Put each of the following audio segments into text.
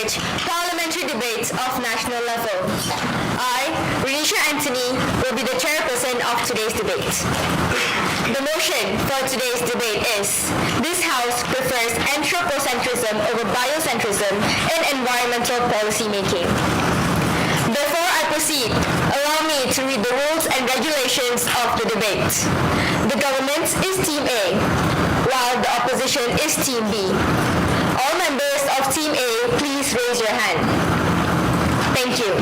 encourage parliamentary debates of national level. I, Renisha Anthony, will be the chairperson of today's debate. The motion for today's debate is, this House prefers anthropocentrism over biocentrism in environmental policy making. Before I proceed, allow me to read the rules and regulations of the debate. The government is Team A, while the opposition is Team B. All members of Team A, please raise your hand. Thank you.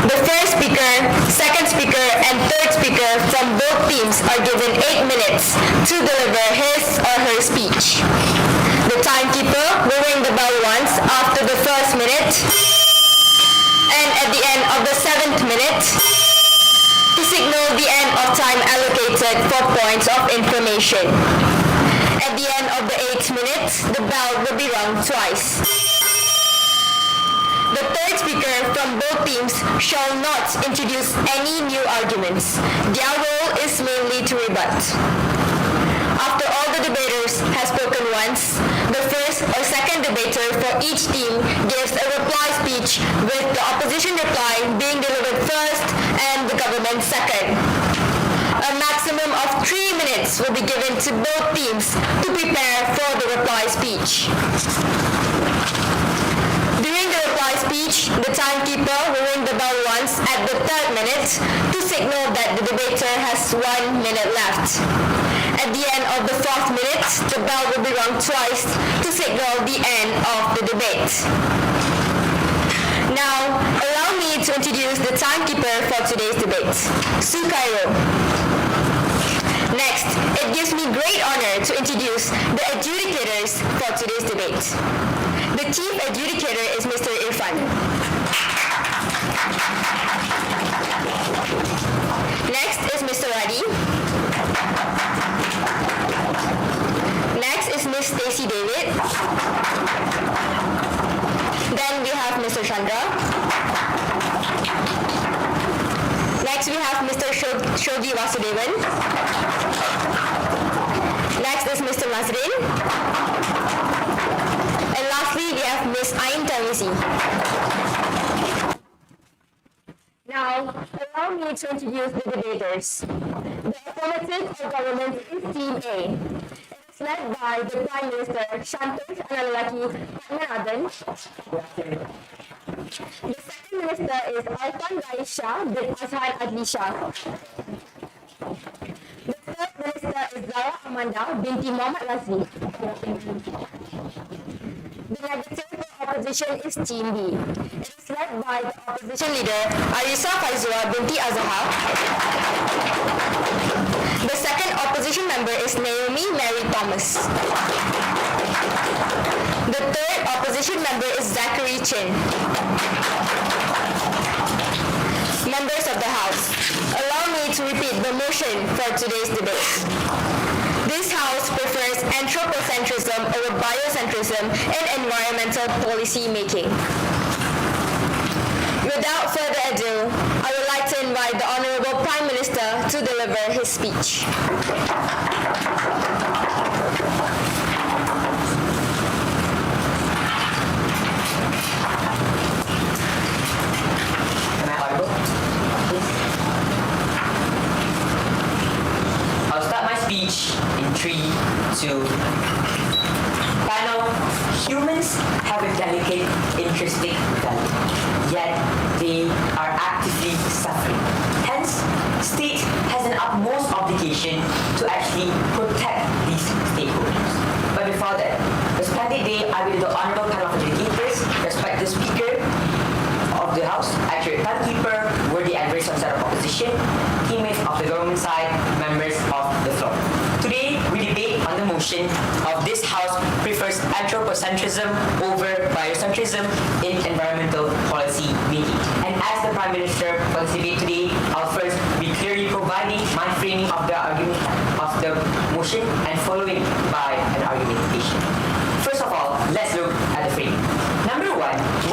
The first speaker, second speaker, and third speaker from both teams are given 8 minutes to deliver his or her speech. The timekeeper will ring the bell once after the first minute, and at the end of the 7th minute, to signal the end of time allocated for points of information. At the end of the 8th minute, the bell will be rung twice. The third speaker from both teams shall not introduce any new arguments. Their role is mainly to rebut. After all the debaters have spoken once, the first or second debater for each team gives a reply speech, with the opposition reply being delivered first and the government second. A maximum of 3 minutes will be given to both teams to prepare for the reply speech. During the reply speech, the timekeeper will ring the bell once at the 3rd minute to signal that the debater has 1 minute left. At the end of the 4th minute, the bell will be rung twice to signal the end of the debate. Now, allow me to introduce the timekeeper for today's debate, Sue Cairo. Next, it gives me great honor to introduce the adjudicators for today's debate. The chief adjudicator is Mr. Irfan. Next is Mr. Radi. Next is Ms. Stacey David. Then we have Mr. Chandra. Next we have Mr. Shogi Vasudevan. Next is Mr. Nazrin. And lastly, we have Ms. Ain Tawisi. Now, allow me to introduce the debaters. The affirmative of government is Team A. It is led by the Prime Minister, Shantosh Analaki Padmanabhan. The second minister is Alpan Rai Shah bin Azhar Adli Shah. The third minister is Zara Amanda binti Muhammad Razvi. The legislative opposition is Team B. It is led by the opposition leader Arisa Faizua binti Azhar. The second opposition member is Naomi Mary Thomas. The third opposition member is Zachary Chin. Members of the House, allow me to repeat the motion for today's debate. This House prefers anthropocentrism over biocentrism in environmental policy making. Without further ado, I would like to invite the Honorable Prime Minister to deliver his speech. I'll start my speech in 3, 2. Panel, humans have a delicate, intrinsic value, yet they are actively suffering. Hence, state has an utmost obligation to actually protect these stakeholders. But before that, a splendid day, I will the honorable panel of adjudicators, respect the speaker of the House, accurate timekeeper, worthy advisors on the side of opposition, teammates of the government side, members of the floor. Today, we debate on the motion of this House prefers anthropocentrism over biocentrism in environmental policy making. And as the Prime Minister for this debate today, I'll first be clearly providing my framing of the argument of the motion and following by an argumentation. First of all, let's look at the framing. Number 1,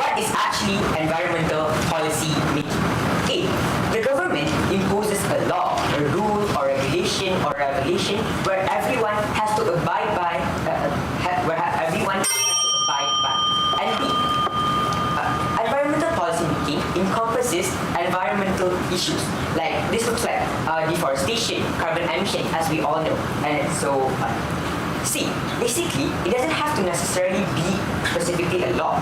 what is actually environmental policy making? A, the government imposes a law, a rule, or regulation, or revelation where everyone has to abide by, And B, environmental issues. Like this looks like deforestation, carbon emission, as we all know, and so on. See, basically, it doesn't have to necessarily be specifically a law.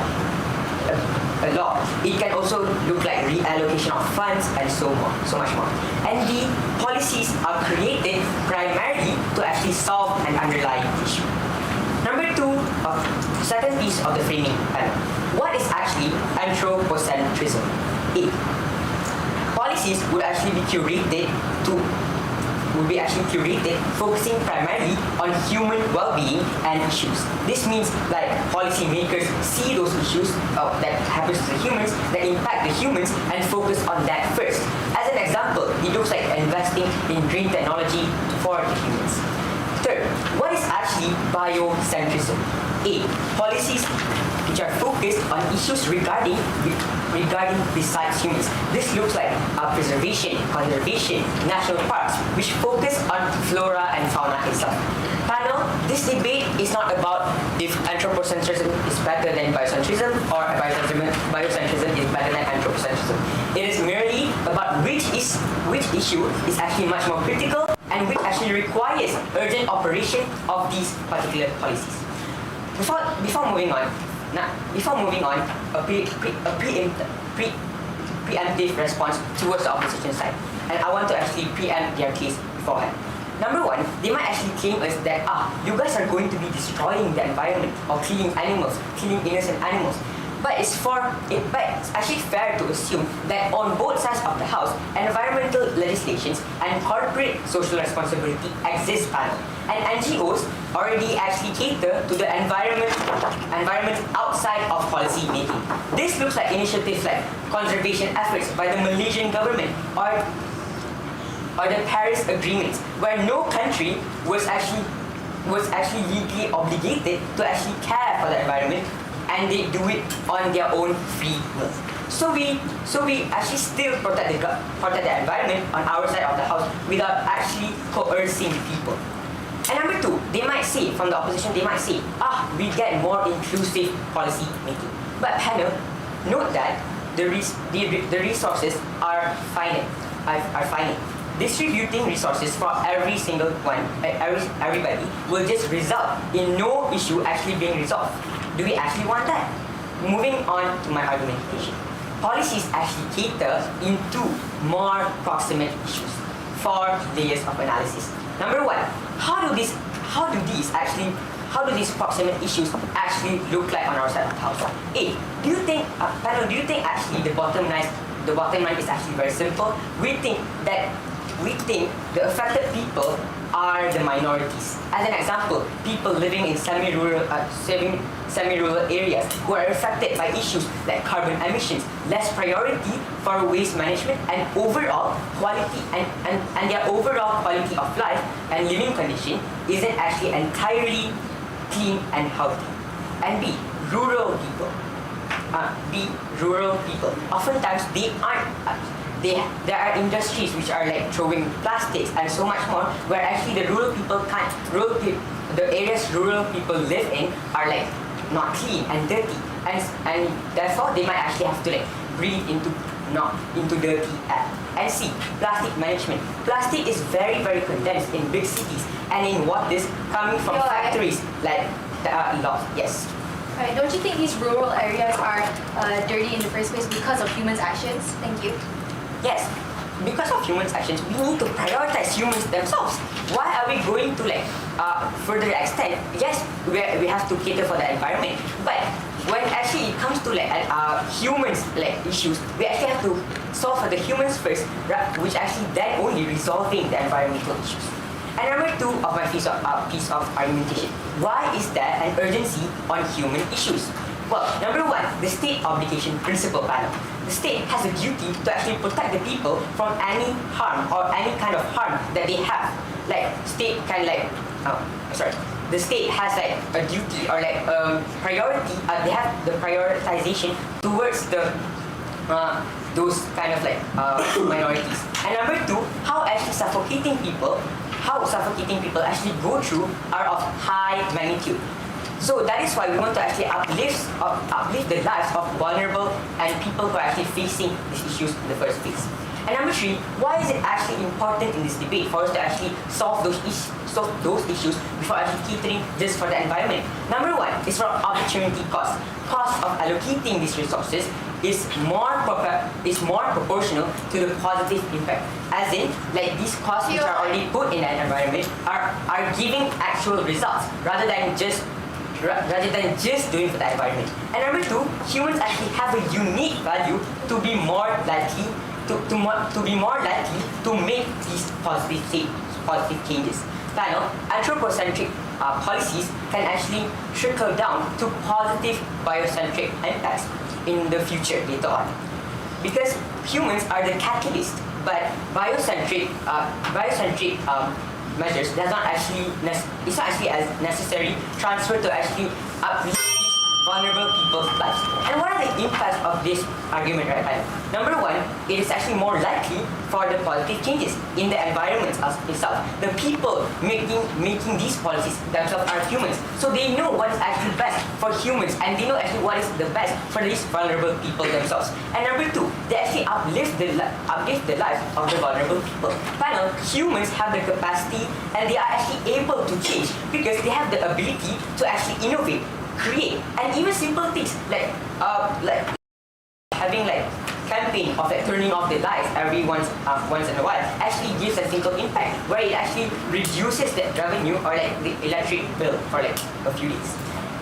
It can also look like reallocation of funds and so much more. And the policies are created primarily to actually solve an underlying issue. Number two, second piece of the framing panel. What is actually anthropocentrism? Policies would actually be curated focusing primarily on human well-being and issues. This means like policymakers see those issues that happens to the humans, that impact the humans, and focus on that first. As an example, it looks like investing in green technology for the humans. Third, what is actually biocentrism? Policies which are focused on issues regarding besides humans. This looks like preservation, conservation, national parks, which focus on flora and fauna itself. Panel, this debate is not about if anthropocentrism is better than biocentrism or biocentrism is better than anthropocentrism. It is merely about which issue is actually much more critical and which actually requires urgent operation of these particular policies. Before moving on, a preemptive response towards the opposition side, and I want to actually preempt their case beforehand. Number one, they might actually claim us that you guys are going to be destroying the environment or killing innocent animals. But it's actually fair to assume that on both sides of the house, environmental legislations and corporate social responsibility exist, panel. And NGOs already actually cater to the environment outside of policy making. This looks like initiatives like conservation efforts by the Malaysian government or the Paris Agreement, where no country was actually legally obligated to actually care for the environment, and they do it on their own free will. So we actually still protect the environment on our side of the house without actually coercing people. And number two, they might say, from the opposition, we get more inclusive policy making. But panel, note that the resources are finite. Distributing resources for every single one, everybody, will just result in no issue actually being resolved. Do we actually want that? Moving on to my argumentation. Policies actually cater into more proximate issues, 4 layers of analysis. Number one, how do these proximate issues actually look like on our side of the house? Do you think actually the bottom line is actually very simple? We think the affected people are the minorities. As an example, people living in semi-rural areas who are affected by issues like carbon emissions, less priority for waste management, and overall quality and their overall quality of life and living condition isn't actually entirely clean and healthy. And rural people. Oftentimes they aren't. There are industries which are like throwing plastics and so much more, where actually the the areas rural people live in are like not clean and dirty, and therefore they might actually have to like breathe into dirty air. And see, plastic management. Plastic is very, very condensed in big cities and in what is coming from factories like lots. Yes. Right. Don't you think these rural areas are dirty in the first place because of humans' actions? Thank you. Yes, because of humans' actions, we need to prioritize humans themselves. Why are we going to further extent? Yes, we have to cater for the environment, but when actually it comes to humans issues, we actually have to solve for the humans first, which actually then only resolving the environmental issues. And number two of my piece of argumentation: why is there an urgency on human issues? Well, number one, the state obligation principle, panel. The state has a duty to actually protect the people from any harm or any kind of harm that they have. The state has a duty or priority. They have the prioritization towards those kind of minorities. And number two, how suffocating people actually go through are of high magnitude. So that is why we want to actually uplift the lives of vulnerable and people who are actually facing these issues in the first place. And 3, why is it actually important in this debate for us to actually solve those issues before actually catering just for the environment? Number 1 is for opportunity cost. Cost of allocating these resources is more proportional to the positive impact. As in, like these costs which are already put in an environment are giving actual results rather than just doing for the environment. And number 2, humans actually have a unique value to be more likely to make these positive changes. Panel, anthropocentric policies can actually trickle down to positive biocentric impacts in the future later on. Because humans are the catalyst, but biocentric measures it's not actually as necessary transfer to actually uplift these vulnerable people's lives. And what are the impacts of this argument, right? Number 1, it is actually more likely for the positive changes in the environment itself. The people making these policies themselves are humans, so they know what is actually best for humans, and they know actually what is the best for these vulnerable people themselves. And number 2, they actually uplift the lives of the vulnerable people. Panel, humans have the capacity and they are actually able to change because they have the ability to actually innovate, create, and even simple things like having like campaign of like turning off the lights every once in a while actually gives a simple impact where it actually reduces the revenue or like the electric bill for like a few days.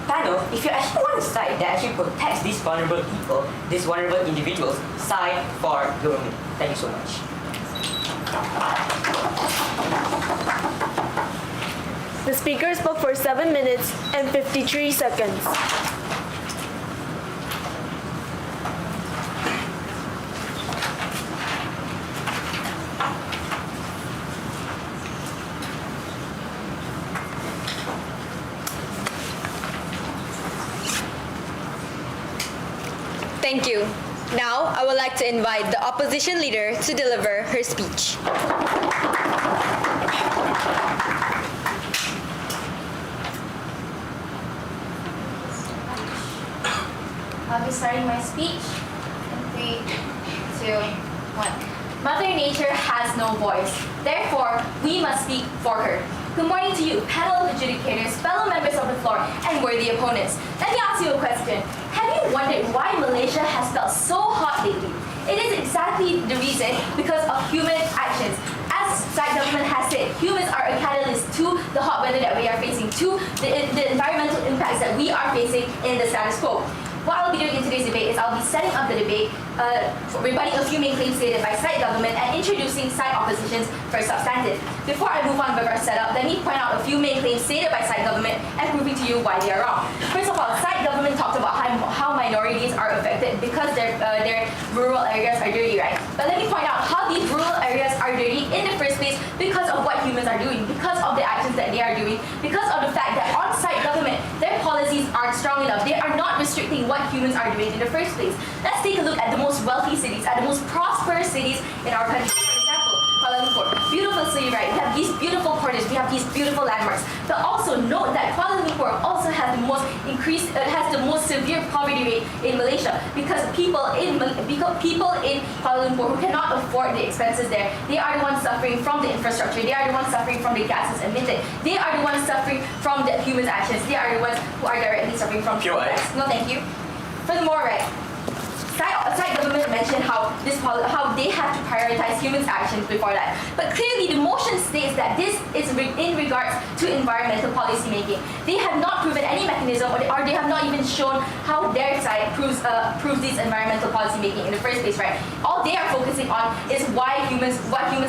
Panel, if you actually want a side that actually protects these vulnerable people, these vulnerable individuals, side for government. Thank you so much. The speaker spoke for 7 minutes and 53 seconds. Thank you. Now, I would like to invite the opposition leader to deliver her speech. I'll be starting my speech in 3, 2, 1. Mother Nature has no voice. Therefore, we must speak for her. Good morning to you, panel of adjudicators, fellow members of the floor, and worthy opponents. Let me ask you a question. Have you wondered why Malaysia has felt so hot lately? It is exactly the reason because of human actions. As side government has said, humans are a catalyst to the hot weather that we are facing, to the environmental impacts that we are facing in the status quo. What I'll be doing in today's debate is I'll be setting up the debate, rebutting a few main claims stated by side government and introducing side oppositions for substantive. Before I move on with our setup, let me point out a few main claims stated by side government and proving to you why they are wrong. First of all, side government talked about how minorities are affected because their rural areas are dirty, right? But let me point out how these rural areas are dirty in the first place because of what humans are doing, because of the actions that they are doing, because of the fact that on side government, their policies aren't strong enough. They are not restricting what humans are doing in the first place. Let's take a look at the most wealthy cities, at the most prosperous cities in our country. For example, Kuala Lumpur, beautiful city, right? We have these beautiful corners, we have these beautiful landmarks. But also note that Kuala Lumpur also has the most severe poverty rate in Malaysia because people in Kuala Lumpur who cannot afford the expenses there, they are the ones suffering from the infrastructure. They are the ones suffering from the gases emitted. They are the ones suffering from the human actions. They are the ones who are directly suffering from No, thank you. Furthermore, right, side government mentioned how they have to prioritize humans' actions before that. But clearly, the motion states that this is in regards to environmental policy making. They have not proven any mechanism, or they have not even shown how their side proves these environmental policy making in the first place, right? All they are focusing on is what humans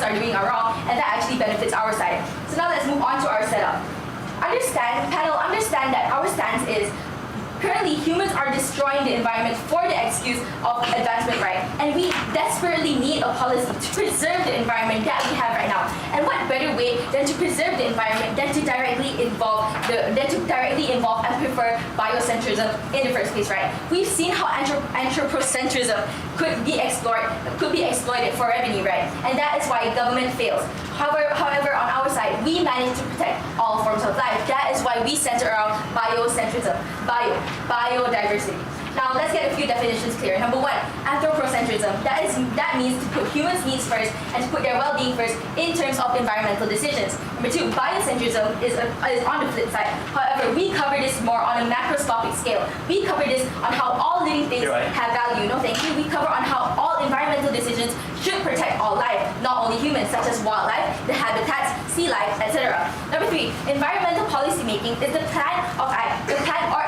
are doing are wrong, and that actually benefits our side. So now let's move on to our setup. Understand that our stance is currently, humans are destroying the environment for the excuse of advancement, right? And we desperately need a policy to preserve the environment that we have right now. And what better way than to preserve the environment than to directly involve and prefer biocentrism in the first place, right? We've seen how anthropocentrism could be exploited for revenue, right? And that is why government fails. However, on our side, we manage to protect all forms of life. That is why we center around biocentrism, biodiversity. Now let's get a few definitions clear. Number one, anthropocentrism. That means to put humans' needs first and to put their well-being first in terms of environmental decisions. Number two, biocentrism is on the flip side. However, we cover this more on a macroscopic scale. We cover this on how all living things have value. No, thank you. We cover on how all environmental decisions should protect all life, not only humans, such as wildlife, the habitats, sea life, etc. Number three, environmental policymaking is the plan or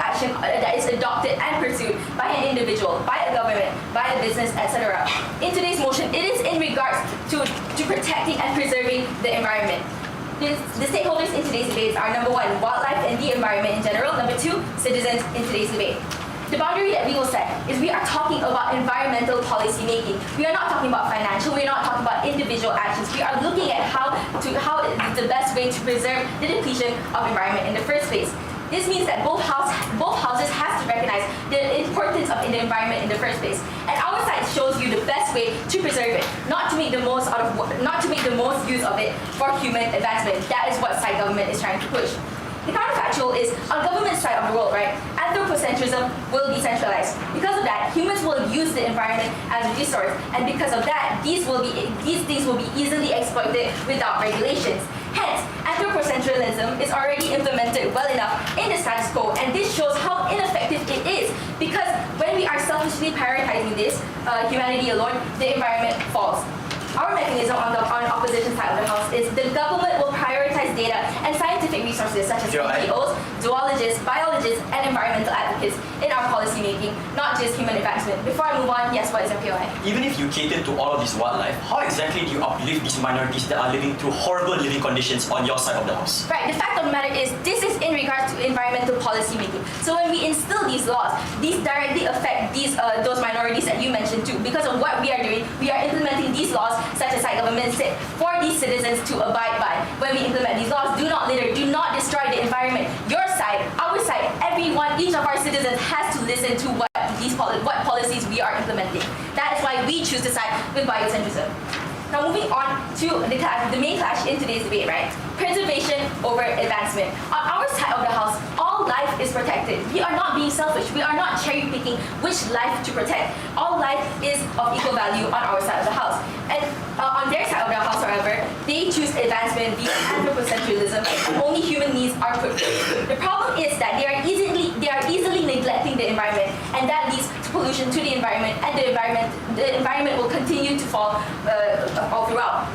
action that is adopted and pursued by an individual, by a government, by a business, etc. In today's motion, it is in regards to protecting and preserving the environment. The stakeholders in today's debates are number one, wildlife and the environment in general. Number two, citizens in today's debate. The boundary that we will set is we are talking about environmental policy making. We are not talking about financial, we are not talking about individual actions. We are looking at how is the best way to preserve the depletion of environment in the first place. This means that both houses have to recognize the importance of the environment in the first place. And our side shows you the best way to preserve it, not to make the most use of it for human advancement. That is what side government is trying to push. The counterfactual is, on government side of the world, right, anthropocentrism will be centralized. Because of that, humans will use the environment as a resource, and because of that, these things will be easily exploited without regulations. Hence, anthropocentrism is already implemented well enough in the status quo, and this shows how ineffective it is, because when we are selfishly prioritizing this, humanity alone, the environment falls. Our mechanism on the opposition side of the house is the government will prioritize data and scientific resources such as NGOs, zoologists, biologists, and environmental advocates in our policy making, not just human advancement. Before I move on, yes, what is your POI? Even if you cater to all of this wildlife, how exactly do you uplift these minorities that are living through horrible living conditions on your side of the house? Right, the fact of the matter is, this is in regards to environmental policy making. So when we instill these laws, these directly affect those minorities that you mentioned too. Because of what we are doing, we are implementing these laws, such as side government said, for these citizens to abide by. When we implement these laws, do not litter, do not destroy the environment. Your side, our side, everyone, each of our citizens has to listen to what policies we are implementing. That is why we choose to side with biocentrism. Now moving on to the main clash in today's debate, right? Preservation over advancement. On our side of the house, all life is protected. We are not being selfish. We are not cherry picking which life to protect. All life is of equal value on our side of the house. And on their side of the house, however, they choose advancement via anthropocentrism, and only human needs are put first. The problem is that they are easily neglecting the environment, and that leads to pollution to the environment, and the environment will continue to fall all throughout.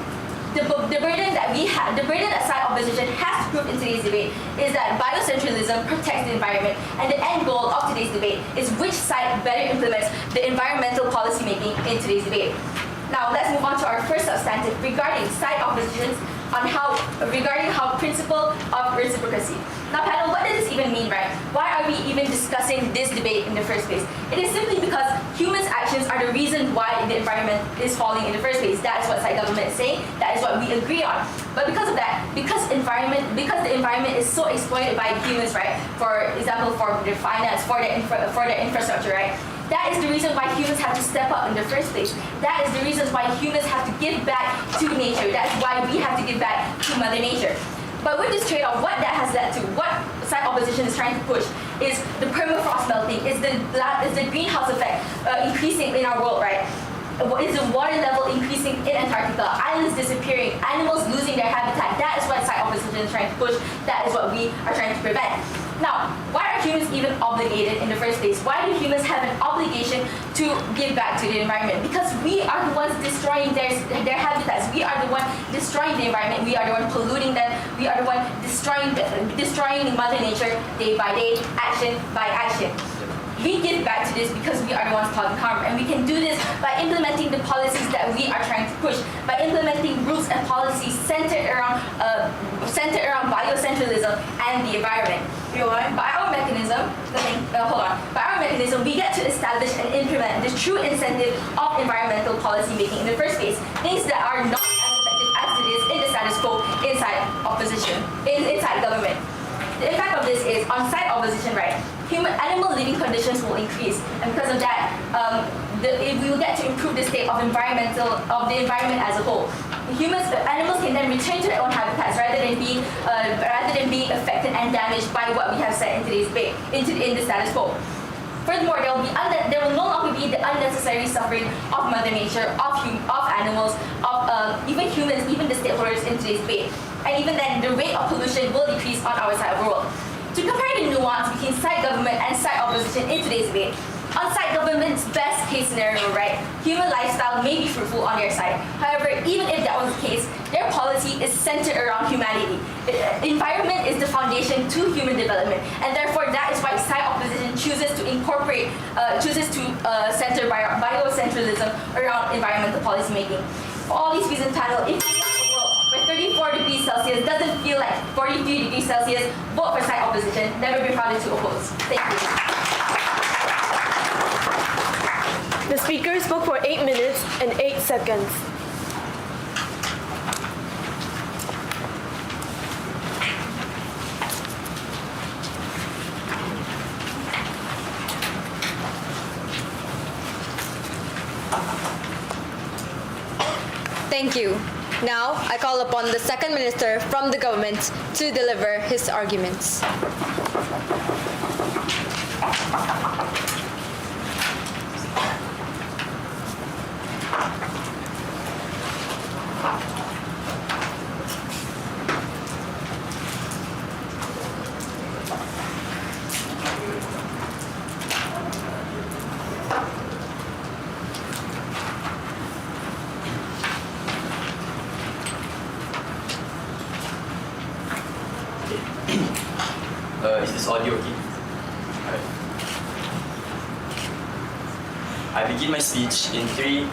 The burden that side opposition has to prove in today's debate is that biocentrism protects the environment, and the end goal of today's debate is which side better implements the environmental policy making in today's debate. Now let's move on to our first substantive regarding side oppositions regarding how principle of reciprocity. Now panel, what does this even mean, right? Why are we even discussing this debate in the first place? It is simply because humans' actions are the reason why the environment is falling in the first place. That is what side government is saying. That is what we agree on. But because of that, because the environment is so exploited by humans, right? For example, for their finance, for their infrastructure, right? That is the reason why humans have to step up in the first place. That is the reason why humans have to give back to nature. That's why we have to give back to Mother Nature. But with this trade-off, what that has led to, what side opposition is trying to push, is the permafrost melting, is the greenhouse effect increasing in our world, right? Is the water level increasing in Antarctica, islands disappearing, animals losing their habitat. That is what side opposition is trying to push. That is what we are trying to prevent. Now, why are humans even obligated in the first place? Why do humans have an obligation to give back to the environment? Because we are the ones destroying their habitats. We are the one destroying the environment. We are the one polluting them. We are the one destroying Mother Nature day by day, action by action. We give back to this because we are the ones causing harm, and we can do this by implementing the policies that we are trying to push, by implementing rules and policies centered around biocentrism and the environment. By our mechanism, we get to establish and implement the true incentive of environmental policy making in the first place, things that are not as effective as it is in the status quo inside government. The impact of this is on side opposition, right? Animal living conditions will increase, and because of that, we will get to improve the state of the environment as a whole. Animals can then return to their own habitats rather than being affected and damaged by what we have said in today's debate, in the status quo. Furthermore, there will no longer be the unnecessary suffering of Mother Nature, of animals, of even humans, even the stakeholders in today's debate. And even then, the rate of pollution will decrease on our side of the world. To compare the nuance between side government and side opposition in today's debate, on side government's best case scenario, right, human lifestyle may be fruitful on their side. However, even if that was the case, their policy is centered around humanity. Environment is the foundation to human development, and therefore that is why side opposition chooses to center biocentrism around environmental policy making. For all these reasons, panel, if you want a world where 34 degrees Celsius doesn't feel like 43 degrees Celsius, vote for side opposition. Never be proud to oppose. Thank you. The speaker spoke for 8 minutes and 8 seconds. Thank you. Now, I call upon the second minister from the government to deliver his arguments. Is this audio okay? Alright. I begin my speech in 3, 2,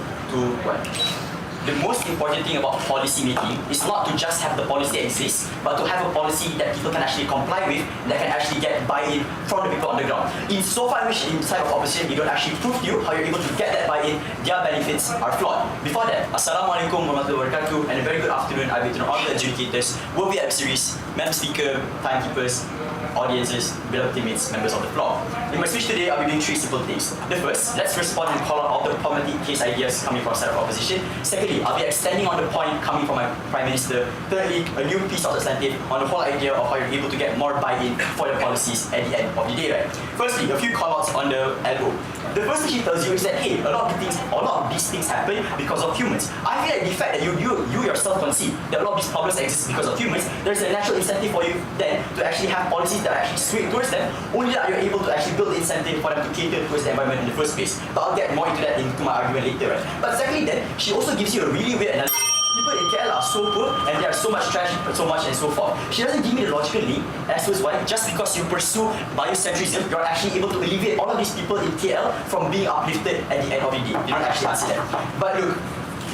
1. The most important thing about policy making is not to just have the policy exist, but to have a policy that people can actually comply with, that can actually get buy-in from the people on the ground. In so far which inside of opposition, they don't actually prove to you how you're able to get that buy-in, their benefits are flawed. Before that, Assalamualaikum warahmatullahi wabarakatuh, and a very good afternoon. I will turn all the adjudicators, will be series, Madam Speaker, timekeepers, audiences, beloved teammates, members of the floor. In my speech today, I'll be doing 3 simple things. The first, let's respond and call out all the problematic case ideas coming from the side of opposition. Secondly, I'll be extending on the point coming from my Prime Minister. Thirdly, a new piece of substantive on the whole idea of how you're able to get more buy-in for your policies at the end of the day, right? Firstly, a few call-outs on the LO. The first thing she tells you is that, hey, a lot of these things happen because of humans. I feel like the fact that you yourself concede that a lot of these problems exist because of humans, there's a natural incentive for you then to actually have policies that actually swing towards them, only that you're able to actually build the incentive for them to cater towards the environment in the first place. But I'll get more into that into my argument later, right? But secondly then, she also gives you a really weird analysis. People in KL are so poor and there are so much trash, so much and so forth. She doesn't give me the logical link as to why just because you pursue biocentrism, you're actually able to alleviate all of these people in KL from being uplifted at the end of the day. You don't actually answer that. But look,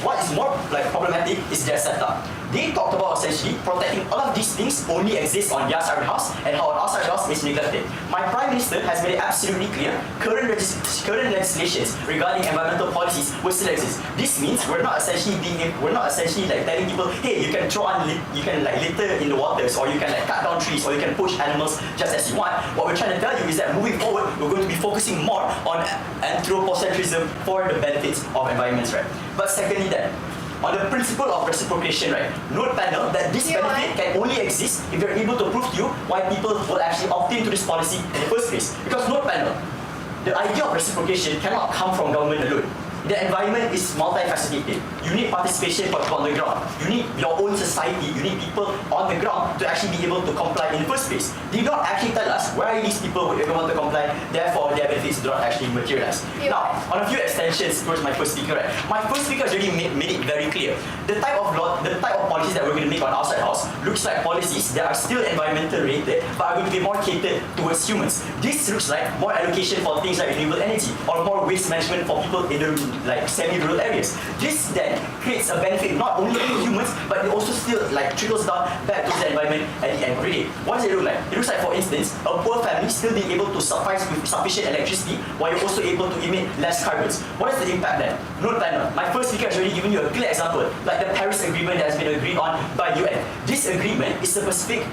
what is more problematic is their setup. They talked about essentially protecting all of these things only exist on their side of the house and how on our side of the house is neglected. My Prime Minister has made it absolutely clear current legislations regarding environmental policies will still exist. This means we're not essentially like telling people, hey, you can like litter in the waters, or you can like cut down trees, or you can push animals just as you want. What we're trying to tell you is that moving forward, we're going to be focusing more on anthropocentrism for the benefits of environments, right? But secondly then, on the principle of reciprocation, right? Note panel that this benefit can only exist if you're able to prove to you why people will actually opt into this policy in the first place. Because note panel, the idea of reciprocation cannot come from government alone. The environment is multifaceted. You need participation for people on the ground. You need your own society. You need people on the ground to actually be able to comply in the first place. They don't actually tell us why these people would ever want to comply, therefore their benefits do not actually materialize. Now, on a few extensions towards my first speaker, right? My first speaker has already made it very clear. The type of policies that we're going to make on outside house looks like policies that are still environmental related, but are going to be more catered towards humans. This looks like more allocation for things like renewable energy, or more waste management for people in the like semi-rural areas. This then creates a benefit not only to humans, but it also still like trickles down back to the environment at the end of the day. What does it look like? It looks like, for instance, a poor family still being able to suffice with sufficient electricity while you're also able to emit less carbons. What is the impact then? Note panel, my first speaker has already given you a clear example, like the Paris Agreement that has been agreed on by UN. This agreement is a specific,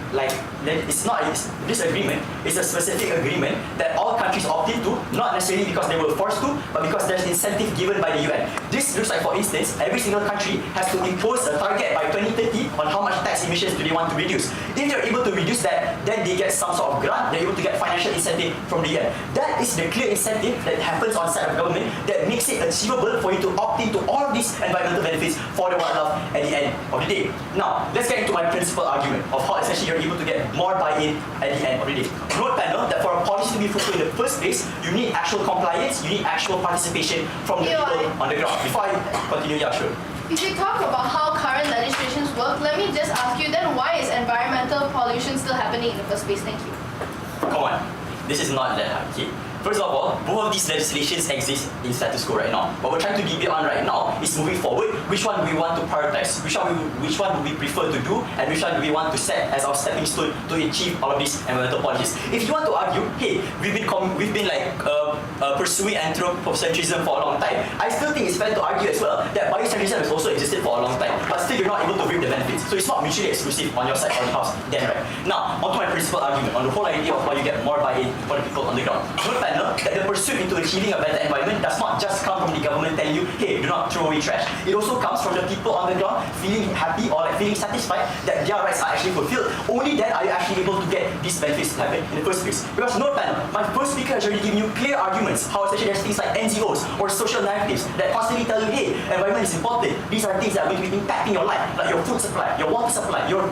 this agreement is a specific agreement that all countries opt into, not necessarily because they were forced to, but because there's incentive given by the UN. This looks like, for instance, every single country has to impose a target by 2030 on how much tax emissions do they want to reduce. If they're able to reduce that, then they get some sort of grant, they're able to get financial incentive from the end. That is the clear incentive that happens on side of government that makes it achievable for you to opt into all of these environmental benefits for the wildlife at the end of the day. Now, let's get into my principal argument of how essentially you're able to get more buy-in at the end of the day. Note panel that for a policy to be fruitful in the first place, you need actual compliance, you need actual participation from the people on the ground. Before I continue, yeah, sure. If you talk about how current legislations work, let me just ask you then, why is environmental pollution still happening in the first place? Thank you. Come on, this is not that hard, okay? First of all, both of these legislations exist in status quo right now. What we're trying to debate on right now is moving forward, which one we want to prioritize, which one do we prefer to do, and which one do we want to set as our stepping stone to achieve all of these environmental policies. If you want to argue, hey, we've been pursuing anthropocentrism for a long time, I still think it's fair to argue as well that biocentrism has also existed for a long time, but still you're not able to reap the benefits. So it's not mutually exclusive on your side or the house. Then right. Now, onto my principal argument on the whole idea of how you get more buy-in for the people on the ground. That the pursuit into achieving a better environment does not just come from the government telling you, hey, do not throw away trash. It also comes from the people on the ground feeling happy or feeling satisfied that their rights are actually fulfilled. Only then are you actually able to get these benefits to happen in the first place. Because note panel, my first speaker has already given you clear arguments how essentially there's things like NGOs or social narratives that constantly tell you, hey, environment is important. These are things that are going to be impacting your life, like your food supply, your water supply, your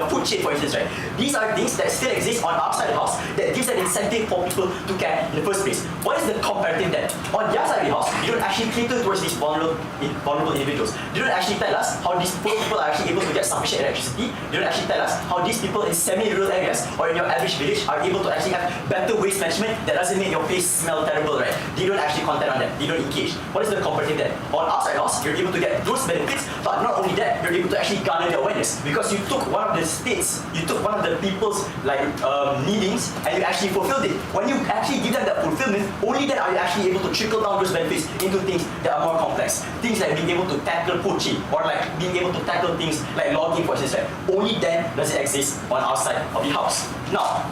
food chain, for instance, right? These are things that still exist on our side of the house that gives an incentive for people to care in the first place. What is the comparative then? On their side of the house, you don't actually cater towards these vulnerable individuals. They don't actually tell us how these poor people are actually able to get sufficient electricity. They don't actually tell us how these people in semi-rural areas or in your average village are able to actually have better waste management that doesn't make your place smell terrible, right? They don't actually contend on that. They don't engage. What is the comparative then? On our side of the house, you're able to get those benefits, but not only that, you're able to actually garner the awareness because you took one of the states, you took one of the people's needings and you actually fulfilled it. When you actually give them that fulfillment, only then are you actually able to trickle down those benefits into things that are more complex. Things like being able to tackle poaching or like being able to tackle things like logging, for instance. Only then does it exist on our side of the house. Now,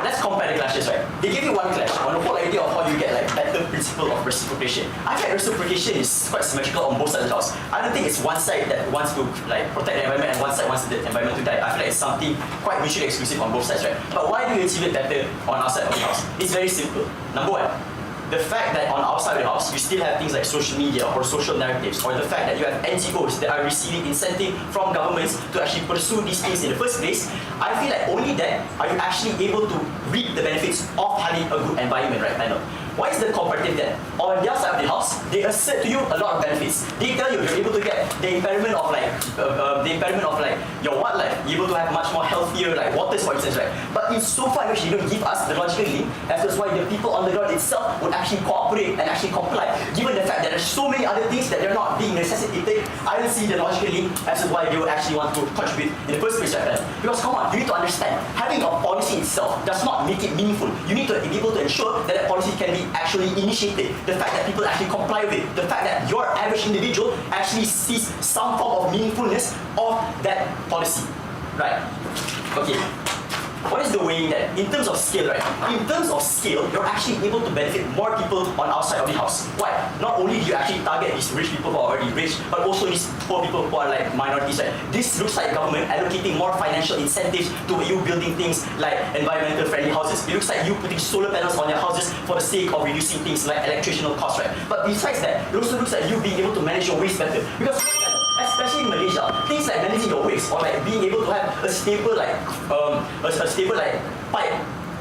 let's compare the clashes, right? They give you one clash on the whole idea of how you get like better principle of reciprocation. I feel like reciprocation is quite symmetrical on both sides of the house. I don't think it's one side that wants to like protect the environment and one side wants the environment to die. I feel like it's something quite mutually exclusive on both sides, right? But why do we achieve it better on our side of the house? It's very simple. Number one, the fact that on our side of the house, you still have things like social media or social narratives, or the fact that you have NGOs that are receiving incentive from governments to actually pursue these things in the first place, I feel like only then are you actually able to reap the benefits of having a good environment, right, panel? Why is the comparative then? On their side of the house, they assert to you a lot of benefits. They tell you you're able to get the impairment of your wildlife. You're able to have much more healthier like waters, for instance, right? But in so far which they don't give us the logical link, as to why the people on the ground itself would actually cooperate and actually comply. Given the fact that there's so many other things that they're not being necessitated, I don't see the logical link as to why they would actually want to contribute in the first place, right? Because come on, you need to understand, having a policy itself does not make it meaningful. You need to be able to ensure that that policy can be actually initiated, the fact that people actually comply with it, the fact that your average individual actually sees some form of meaningfulness of that policy, right? Okay. What is the weighing that? In terms of scale, right? In terms of scale, you're actually able to benefit more people on our side of the house. Why? Not only do you actually target these rich people who are already rich, but also these poor people who are like minorities, right? This looks like government allocating more financial incentives to you building things like environmental friendly houses. It looks like you putting solar panels on your houses for the sake of reducing things like electrical costs, right? But besides that, it also looks like you being able to manage your waste better. Because especially in Malaysia, things like managing your waste or like being able to have a stable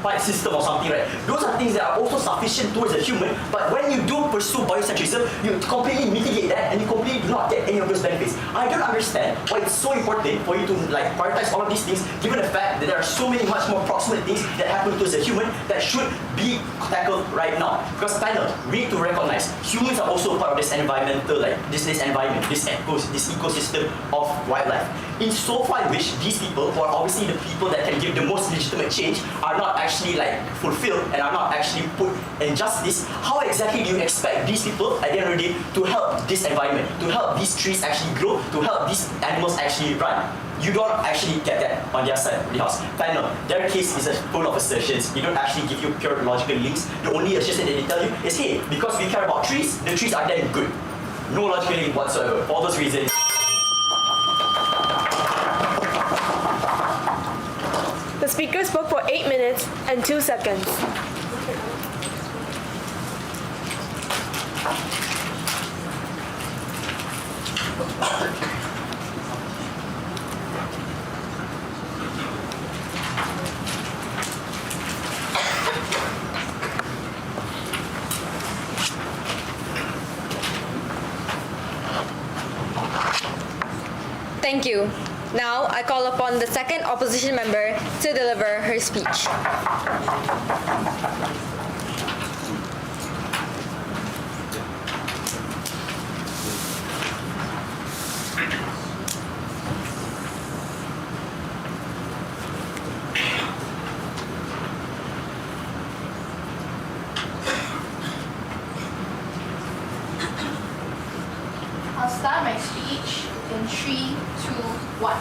pipe system or something, right? Those are things that are also sufficient towards the human, but when you do pursue biocentrism, you completely mitigate that and you completely do not get any of those benefits. I don't understand why it's so important for you to like prioritize all of these things, given the fact that there are so many much more proximate things that happen to us as a human that should be tackled right now. Because panel, we need to recognize humans are also part of this environmental, like this environment, this ecosystem of wildlife. In so far in which these people, who are obviously the people that can give the most legitimate change, are not actually like fulfilled and are not actually put in justice, how exactly do you expect these people at the end of the day to help this environment, to help these trees actually grow, to help these animals actually run? You don't actually get that on their side of the house. Panel, their case is full of assertions. They don't actually give you pure logical links. The only assertion that they tell you is, hey, because we care about trees, the trees are then good. No logical link whatsoever. For those reasons, speaker spoke for 8 minutes and 2 seconds. Thank you. Now, I call upon the second opposition member to deliver her speech. I'll start my speech in 3, 2, 1.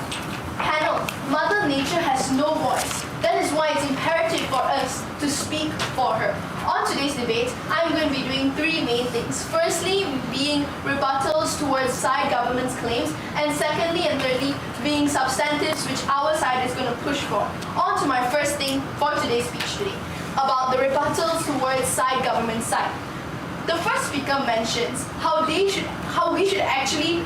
Panel, Mother Nature has no voice. That is why it's imperative for us to speak for her. On today's debate, I'm going to be doing 3 main things. Firstly, being rebuttals towards side government's claims, and secondly and thirdly, being substantives which our side is going to push for. On to my first thing for today's speech today, about the rebuttals towards side government side. The first speaker mentions how we should actually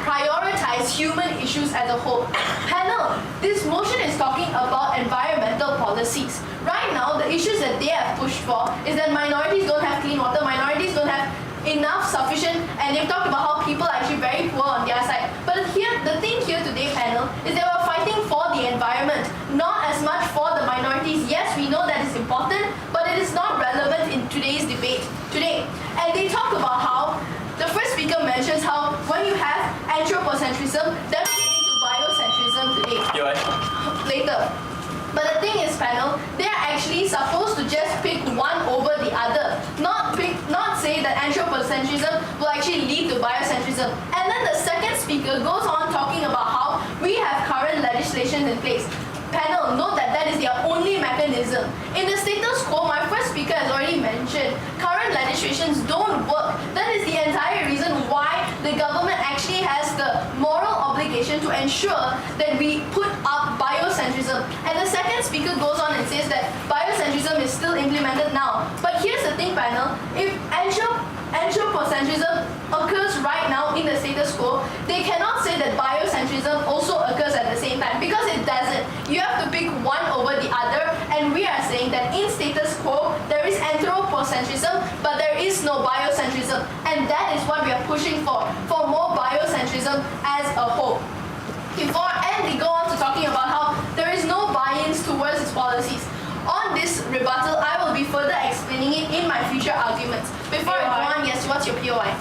prioritize human issues as a whole. Panel, this motion is talking about environmental policies. Right now, the issues that they have pushed for is that minorities don't have clean water, minorities don't have enough, sufficient, and they've talked about how people are actually very poor on their side. But here, the thing here today, panel, is that we're fighting for the environment, not as much for the minorities. Yes, we know that is important, but it is not relevant in today's debate today. And they talk about how the first speaker mentions how when you have anthropocentrism, that will lead to biocentrism today. Later. But the thing is, panel, they're actually supposed to just pick one over the other, not say that anthropocentrism will actually lead to biocentrism. And then the second speaker goes on talking about how we have current legislation in place. Panel, note that that is their only mechanism. In the status quo, my first speaker has already mentioned, current legislations don't work. That is the entire reason why the government actually has the moral obligation to ensure that we put up biocentrism. And the second speaker goes on and says that biocentrism is still implemented now. But here's the thing, panel, if anthropocentrism occurs right now in the status quo, they cannot say that biocentrism also occurs at the same time, because it doesn't. You have to pick one over the other, and we are saying that in status quo, there is anthropocentrism, but there is no biocentrism, and that is what we are pushing for more biocentrism as a whole. And they go on to talking about how there is no buy-ins towards its policies. On this rebuttal, I will be further explaining it in my future arguments. Before I go on, yes, what's your POI?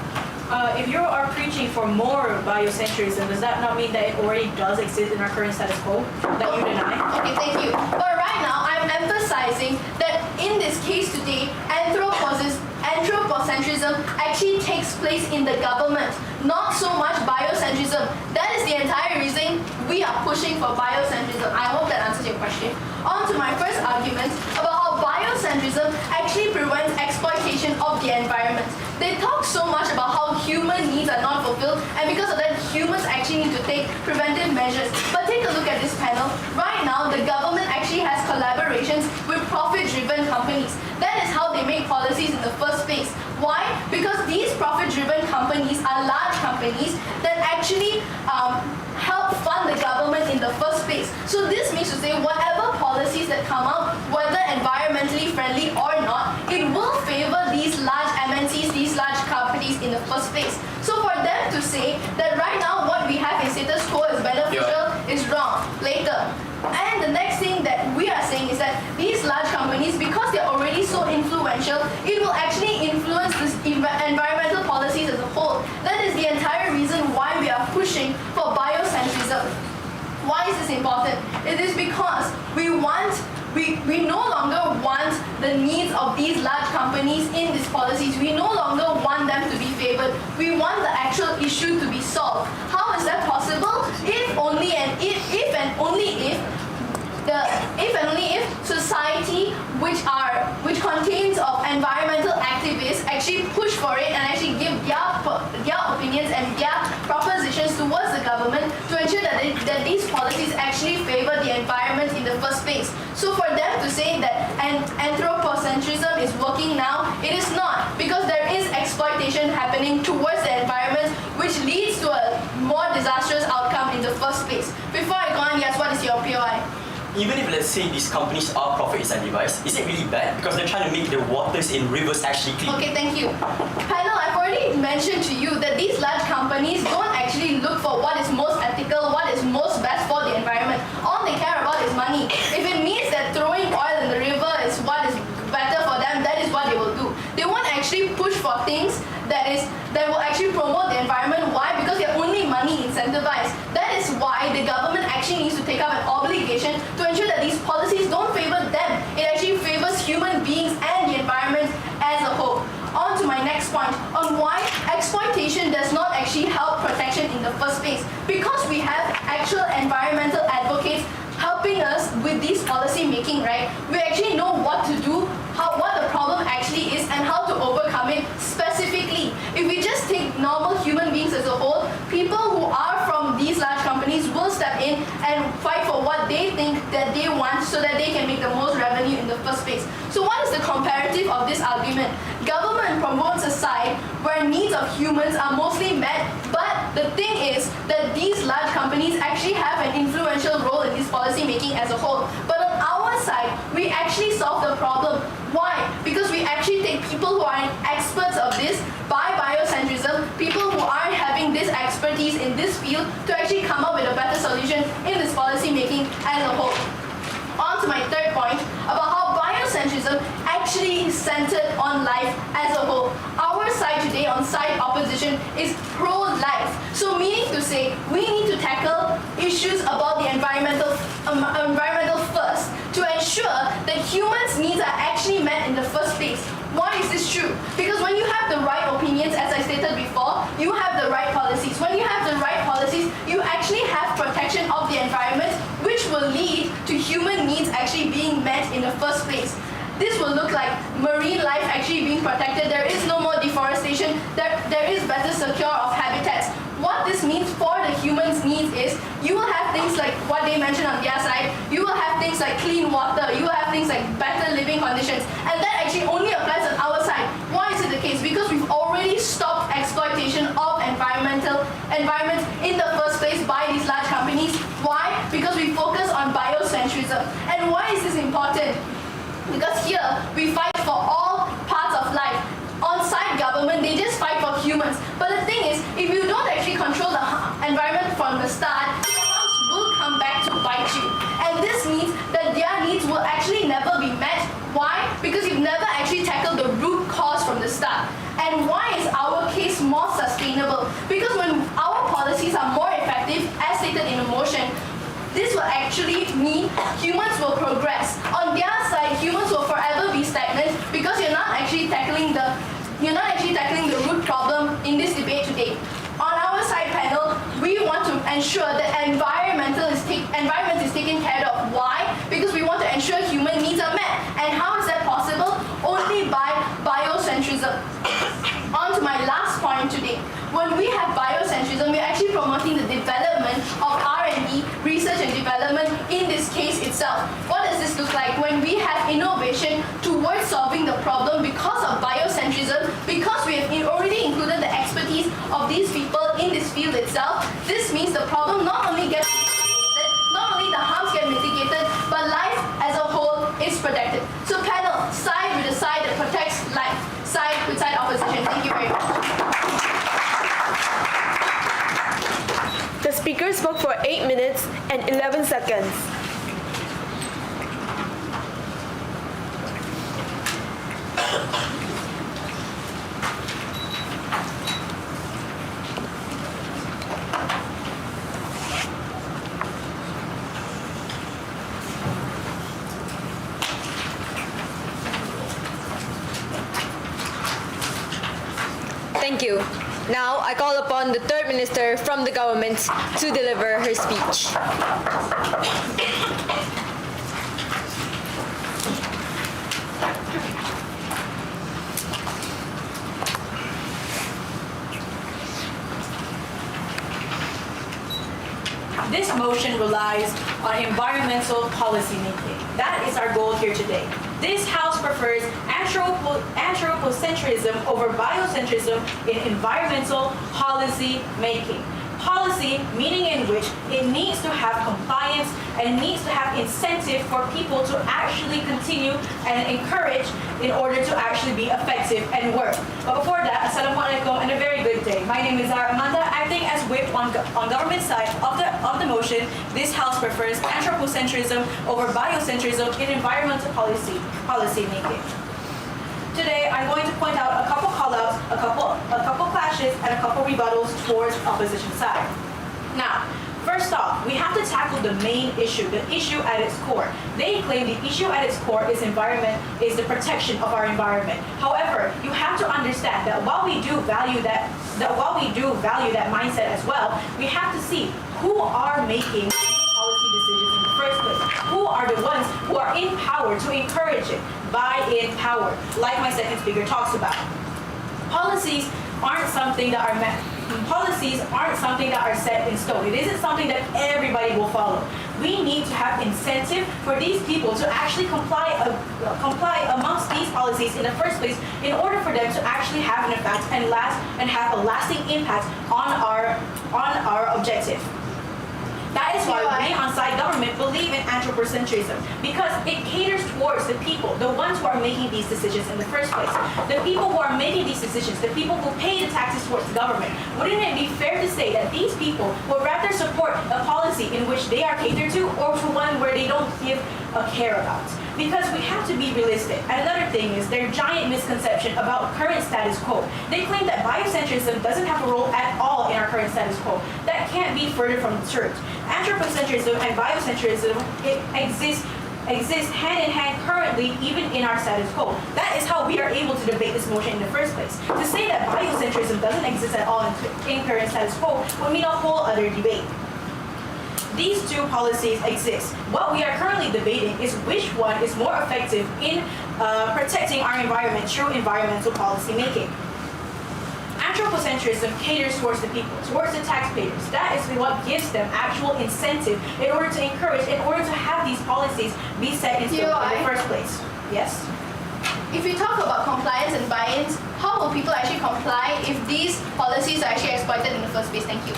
If you are preaching for more biocentrism, does that not mean that it already does exist in our current status quo that you deny? Okay, thank you. But right now, I'm emphasizing that in this case today, anthropocentrism actually takes place in the government, not so much biocentrism. That is the entire reason we are pushing for biocentrism. I hope that answers your question. On to my first argument about how biocentrism actually prevents exploitation of the environment. They talk so much about how human needs are not fulfilled, and because of that, humans actually need to take preventive measures. But take a look at this panel. Right now, the government actually has collaborations with profit-driven companies. That is how they make policies in the first place. Why? Because these profit-driven companies are large companies that actually help fund the government in the first place. So this means to say whatever policies that come out, whether environmentally friendly or not, it will favor these large MNCs, these large companies in the first place. So for them to say that right now what we have in status quo is beneficial is wrong. Later. And the next thing that we are saying is that these large companies, because they're already so influential, it will actually influence this environmental policies as a whole. That is the entire reason why we are pushing for biocentrism. Why is this important? It is because we no longer want the needs of these large companies in these policies. We no longer want them to be favored. We want the actual issue to be solved. How is that possible? If and only if society, which contains of environmental activists, actually push for it and actually give their opinions and their propositions towards the government to ensure that these policies actually favor the is working now? It is not, because there is exploitation happening towards the environment, which leads to a more disastrous outcome in the first place. Before I go on, yes, what is your POI? Even if, let's say, these companies are profit incentivized, is it really bad? Because they're trying to make the waters in rivers actually clean. Okay, thank you. Panel, I've already mentioned to you that these large companies don't actually look for what is most ethical, what is most best for the environment. All they care about is money. If it means that throwing oil in the river is what is better for them, that is what they will do. They won't actually push for things that will actually promote the environment. Why? Because they're only money incentivized. That is why the government actually needs to take up an obligation to ensure that these policies don't favor them. It actually favors human beings and the environment as a whole. On to my next point on why exploitation does not actually help protection in the first place. Because we have actual environmental advocates helping us with this policy making, right? We actually know what to do, what the problem actually is, and how to overcome it specifically. If we just take normal human beings as a whole, people who are from these large companies will step in and fight for what they think that they want so that they can make the most revenue in the first place. So what is the comparative of this argument? Government promotes a side where needs of humans are mostly met, but the thing is that these large companies actually have an influential role in this policy making as a whole. But on our side, we actually solve the problem. Why? Because we actually take people who are experts of this by biocentrism, people who are having this expertise in this field to actually come up with a better solution in this policy making as a whole. On to my third point about how biocentrism actually is centered on life as a whole. Our side today on side opposition is pro-life. So meaning to say, we need to tackle issues about the environmental first to ensure that humans' needs are actually met in the first place. Why is this true? Because when you have the right opinions, as I stated before, you have the right policies. When you have the right policies, you actually have protection of the environment, which will lead to human needs actually being met in the first place. This will look like marine life actually being protected. There is no more deforestation. There is better secure of habitats. What this means for the humans' needs is you will have things like what they mentioned on their side. You will have things like clean water. You will have things like better living conditions. And that actually only applies on our side. Why is it the case? Because we've already stopped exploitation of environment in the first place by these large companies. Why? Because we focus on biocentrism. And why is this important? Because here we fight for all parts of life. On-site government, they just fight for humans. But the thing is, if you don't actually control the environment from the start, the harms will come back to bite you. And this means that their needs will actually never be met. Why? Because you've never actually tackled the root cause from the start. And why is our case more sustainable? Because when our policies are more effective, as stated in the motion, this will actually mean humans will progress. On their side, humans will forever be stagnant because you're not actually tackling the root problem in this debate today. On our side panel, we want to ensure that environment is taken care of. Why? Because we want to ensure human needs are met. And how is that possible? Only by biocentrism. On to my last point today. When we have biocentrism, we're actually promoting the development of R&D, research and development, in this case itself. What does this look like? When we have innovation towards solving the problem because of biocentrism, because we have already included the expertise of these people in this field itself, this means the problem not only gets mitigated, not only the harms get mitigated, but life as a whole is protected. So panel, side with the side that protects life. Side with side opposition. Thank you very much. The speaker spoke for 8 minutes and 11 seconds. Thank you. Now, I call upon the third minister from the government to deliver her speech. This motion relies on environmental policy making. That is our goal here today. This House prefers anthropocentrism over biocentrism in environmental policy making. Policy, meaning in which it needs to have compliance and needs to have incentive for people to actually continue and encourage in order to actually be effective and work. But before that, Assalamualaikum and a very good day. My name is Amanda, acting as whip on government side of the motion. This House prefers anthropocentrism over biocentrism in environmental policy making. Today, I'm going to point out a couple call-outs, a couple clashes, and a couple rebuttals towards opposition side. Now, first off, we have to tackle the main issue, the issue at its core. They claim the issue at its core is the protection of our environment. However, you have to understand that while we do value that mindset as well, we have to see who are making policy decisions in the first place. Who are the ones who are in power to encourage it? By in power, like my second speaker talks about. Policies aren't something that are set in stone. It isn't something that everybody will follow. We need to have incentive for these people to actually comply amongst these policies in the first place in order for them to actually have an effect and have a lasting impact on our objective. That is why we on side government believe in anthropocentrism, because it caters towards the people, the ones who are making these decisions in the first place. The people who are making these decisions, the people who pay the taxes towards the government. Wouldn't it be fair to say that these people would rather support a policy in which they are catered to or to one where they don't give a care about? Because we have to be realistic. And another thing is their giant misconception about current status quo. They claim that biocentrism doesn't have a role at all in our current status quo. That can't be further from the truth. Anthropocentrism and biocentrism exist hand in hand currently even in our status quo. That is how we are able to debate this motion in the first place. To say that biocentrism doesn't exist at all in current status quo would mean a whole other debate. These two policies exist. What we are currently debating is which one is more effective in protecting our environment through environmental policy making. Anthropocentrism caters towards the people, towards the taxpayers. That is what gives them actual incentive in order to encourage, in order to have these policies be set in stone in the first place. Yes? If we talk about compliance and buy-ins, how will people actually comply if these policies are actually exploited in the first place? Thank you.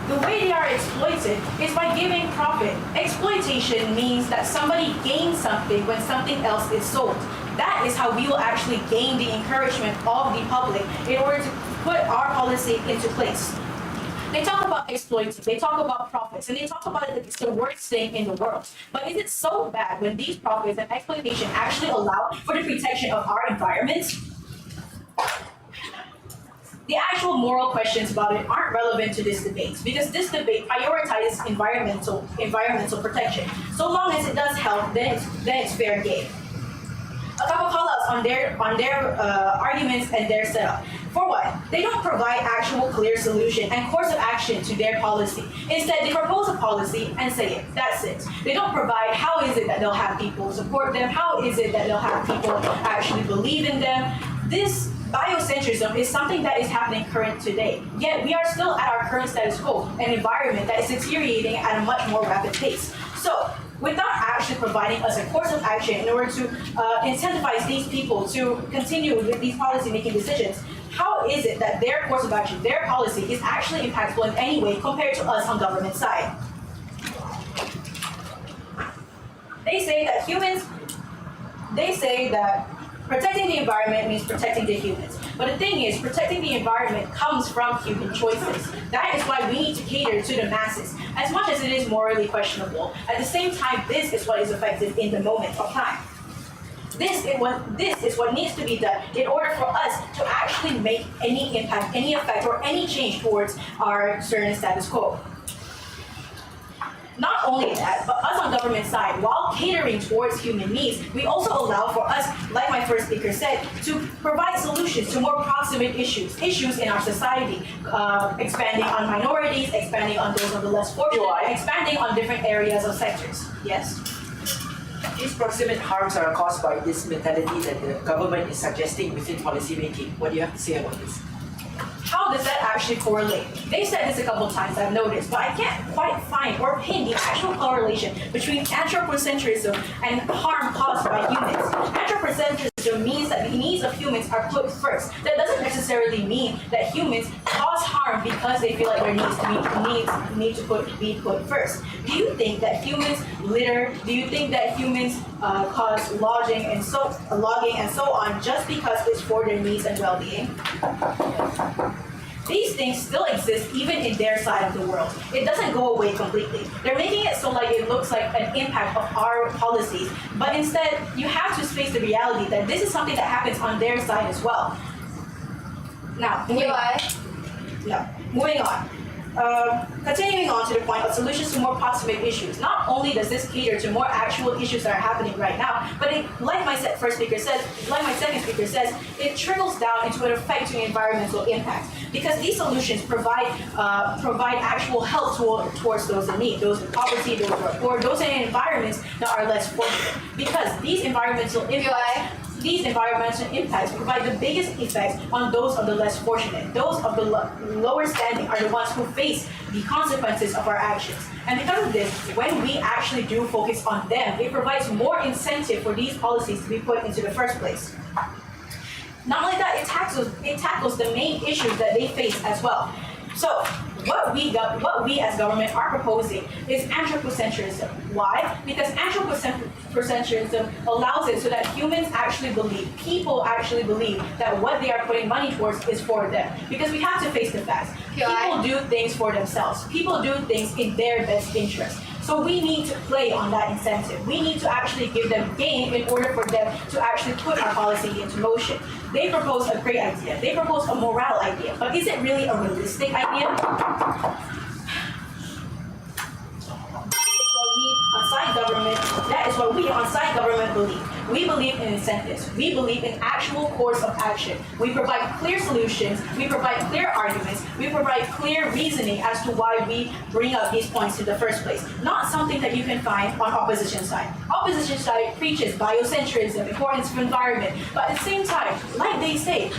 The way they are exploited is by giving profit. Exploitation means that somebody gains something when something else is sold. That is how we will actually gain the encouragement of the public in order to put our policy into place. They talk about exploiting, they talk about profits, and they talk about it like it's the worst thing in the world. But is it so bad when these profits and exploitation actually allow for the protection of our environment? The actual moral questions about it aren't relevant to this debate because this debate prioritizes environmental protection. So long as it does help, then it's fair game. A couple call-outs on their arguments and their setup. For what? They don't provide actual clear solution and course of action to their policy. Instead, they propose a policy and say it. That's it. They don't provide how is it that they'll have people support them, how is it that they'll have people actually believe in them. This biocentrism is something that is happening current today. Yet we are still at our current status quo, an environment that is deteriorating at a much more rapid pace. So, without actually providing us a course of action in order to incentivize these people to continue with these policy-making decisions, how is it that their course of action, their policy, is actually impactful in any way compared to us on government side? They say that protecting the environment means protecting the humans. But the thing is, protecting the environment comes from human choices. That is why we need to cater to the masses. As much as it is morally questionable, at the same time, this is what is effective in the moment of time. This is what needs to be done in order for us to actually make any impact, any effect, or any change towards our certain status quo. Not only that, but us on government side, while catering towards human needs, we also allow for us, like my first speaker said, to provide solutions to more proximate issues in our society, expanding on minorities, expanding on those of the less fortunate, expanding on different areas of sectors. Yes? These proximate harms are caused by this mentality that the government is suggesting within policy making. What do you have to say about this? How how does that actually correlate? They said this a couple times, I've noticed, but I can't quite find or pin the actual correlation between anthropocentrism and harm caused by humans. Anthropocentrism means that the needs of humans are put first. That doesn't necessarily mean that humans cause harm because they feel like their needs need to be put first. Do you think that humans litter? Do you think that humans cause logging and so on just because it's for their needs and well-being? These things still exist even in their side of the world. It doesn't go away completely. They're making it so like it looks like an impact of our policies, but instead you have to face the reality that this is something that happens on their side as well. Now, moving on. Continuing on to the point of solutions to more proximate issues. Not only does this cater to more actual issues that are happening right now, but like my second speaker says, it trickles down into an effect to environmental impact. Because these solutions provide actual help towards those in need, those in poverty, those who are poor, those in environments that are less fortunate. Because these environmental impacts provide the biggest effects on those of the less fortunate. Those of the lower standing are the ones who face the consequences of our actions. And because of this, when we actually do focus on them, it provides more incentive for these policies to be put into the first place. Not only that, it tackles the main issues that they face as well. So what we as government are proposing is anthropocentrism. Why? Because anthropocentrism allows it so that people actually believe that what they are putting money towards is for them. Because we have to face the facts. People do things for themselves. People do things in their best interest. So we need to play on that incentive. We need to actually give them game in order for them to actually put our policy into motion. They propose a great idea. They propose a morale idea. But is it really a realistic idea? That is what we on side government believe. We believe in incentives. We believe in actual course of action. We provide clear solutions. We provide clear arguments. We provide clear reasoning as to why we bring up these points in the first place. Not something that you can find on opposition side. Opposition side preaches biocentrism, importance of environment, but at the same time, like they say,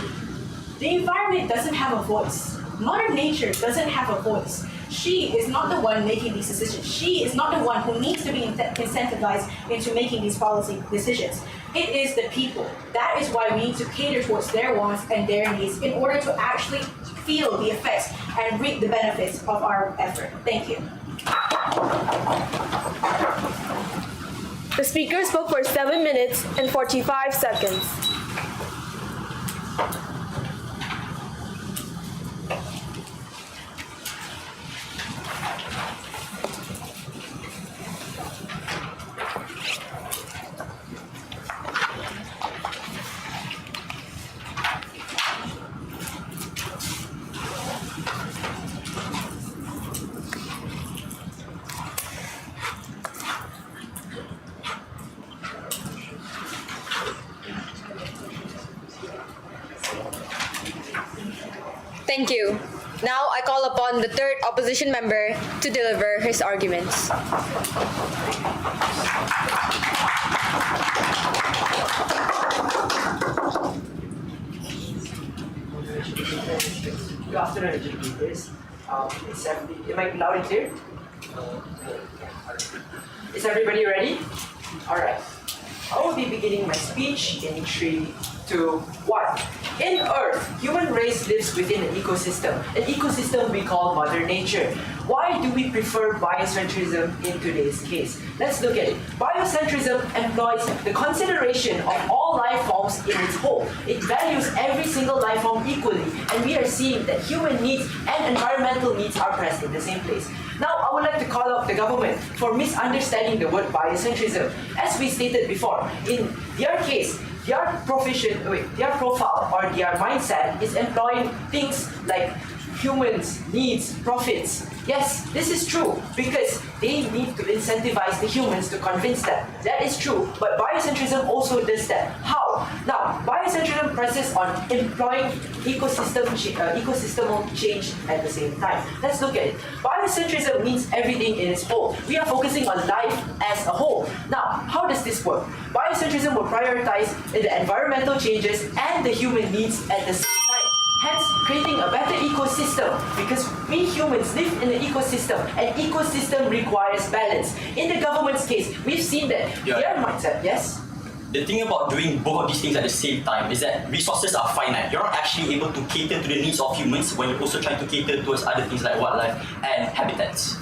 the environment doesn't have a voice. Mother Nature doesn't have a voice. She is not the one making these decisions. She is not the one who needs to be incentivized into making these policy decisions. It is the people. That is why we need to cater towards their wants and their needs in order to actually feel the effects and reap the benefits of our effort. Thank you. The speaker spoke for 7 minutes and 45 seconds. Thank you. Now I call upon the third opposition member to deliver his arguments. Good afternoon, educators. Am I loud and clear? Is everybody ready? All right. I will be beginning my speech in 3, 2, 1. In Earth, human race lives within an ecosystem we call Mother Nature. Why do we prefer biocentrism in today's case? Let's look at it. Biocentrism employs the consideration of all life forms in its whole. It values every single life form equally, and we are seeing that human needs and environmental needs are pressed in the same place. Now, I would like to call out the government for misunderstanding the word biocentrism. As we stated before, in their case, their profile or their mindset is employing things like humans, needs, profits. Yes, this is true because they need to incentivize the humans to convince them. That is true, but biocentrism also does that. How? Now, biocentrism presses on employing ecosystemal change at the same time. Let's look at it. Biocentrism means everything in its whole. We are focusing on life as a whole. Now, how does this work? Biocentrism will prioritize the environmental changes and the human needs at the same time. hence creating a better ecosystem, because we humans live in an ecosystem, and ecosystem requires balance. In the government's case, we've seen that their mindset, yes? The thing about doing both of these things at the same time is that resources are finite. You're not actually able to cater to the needs of humans when you're also trying to cater towards other things like wildlife and habitats.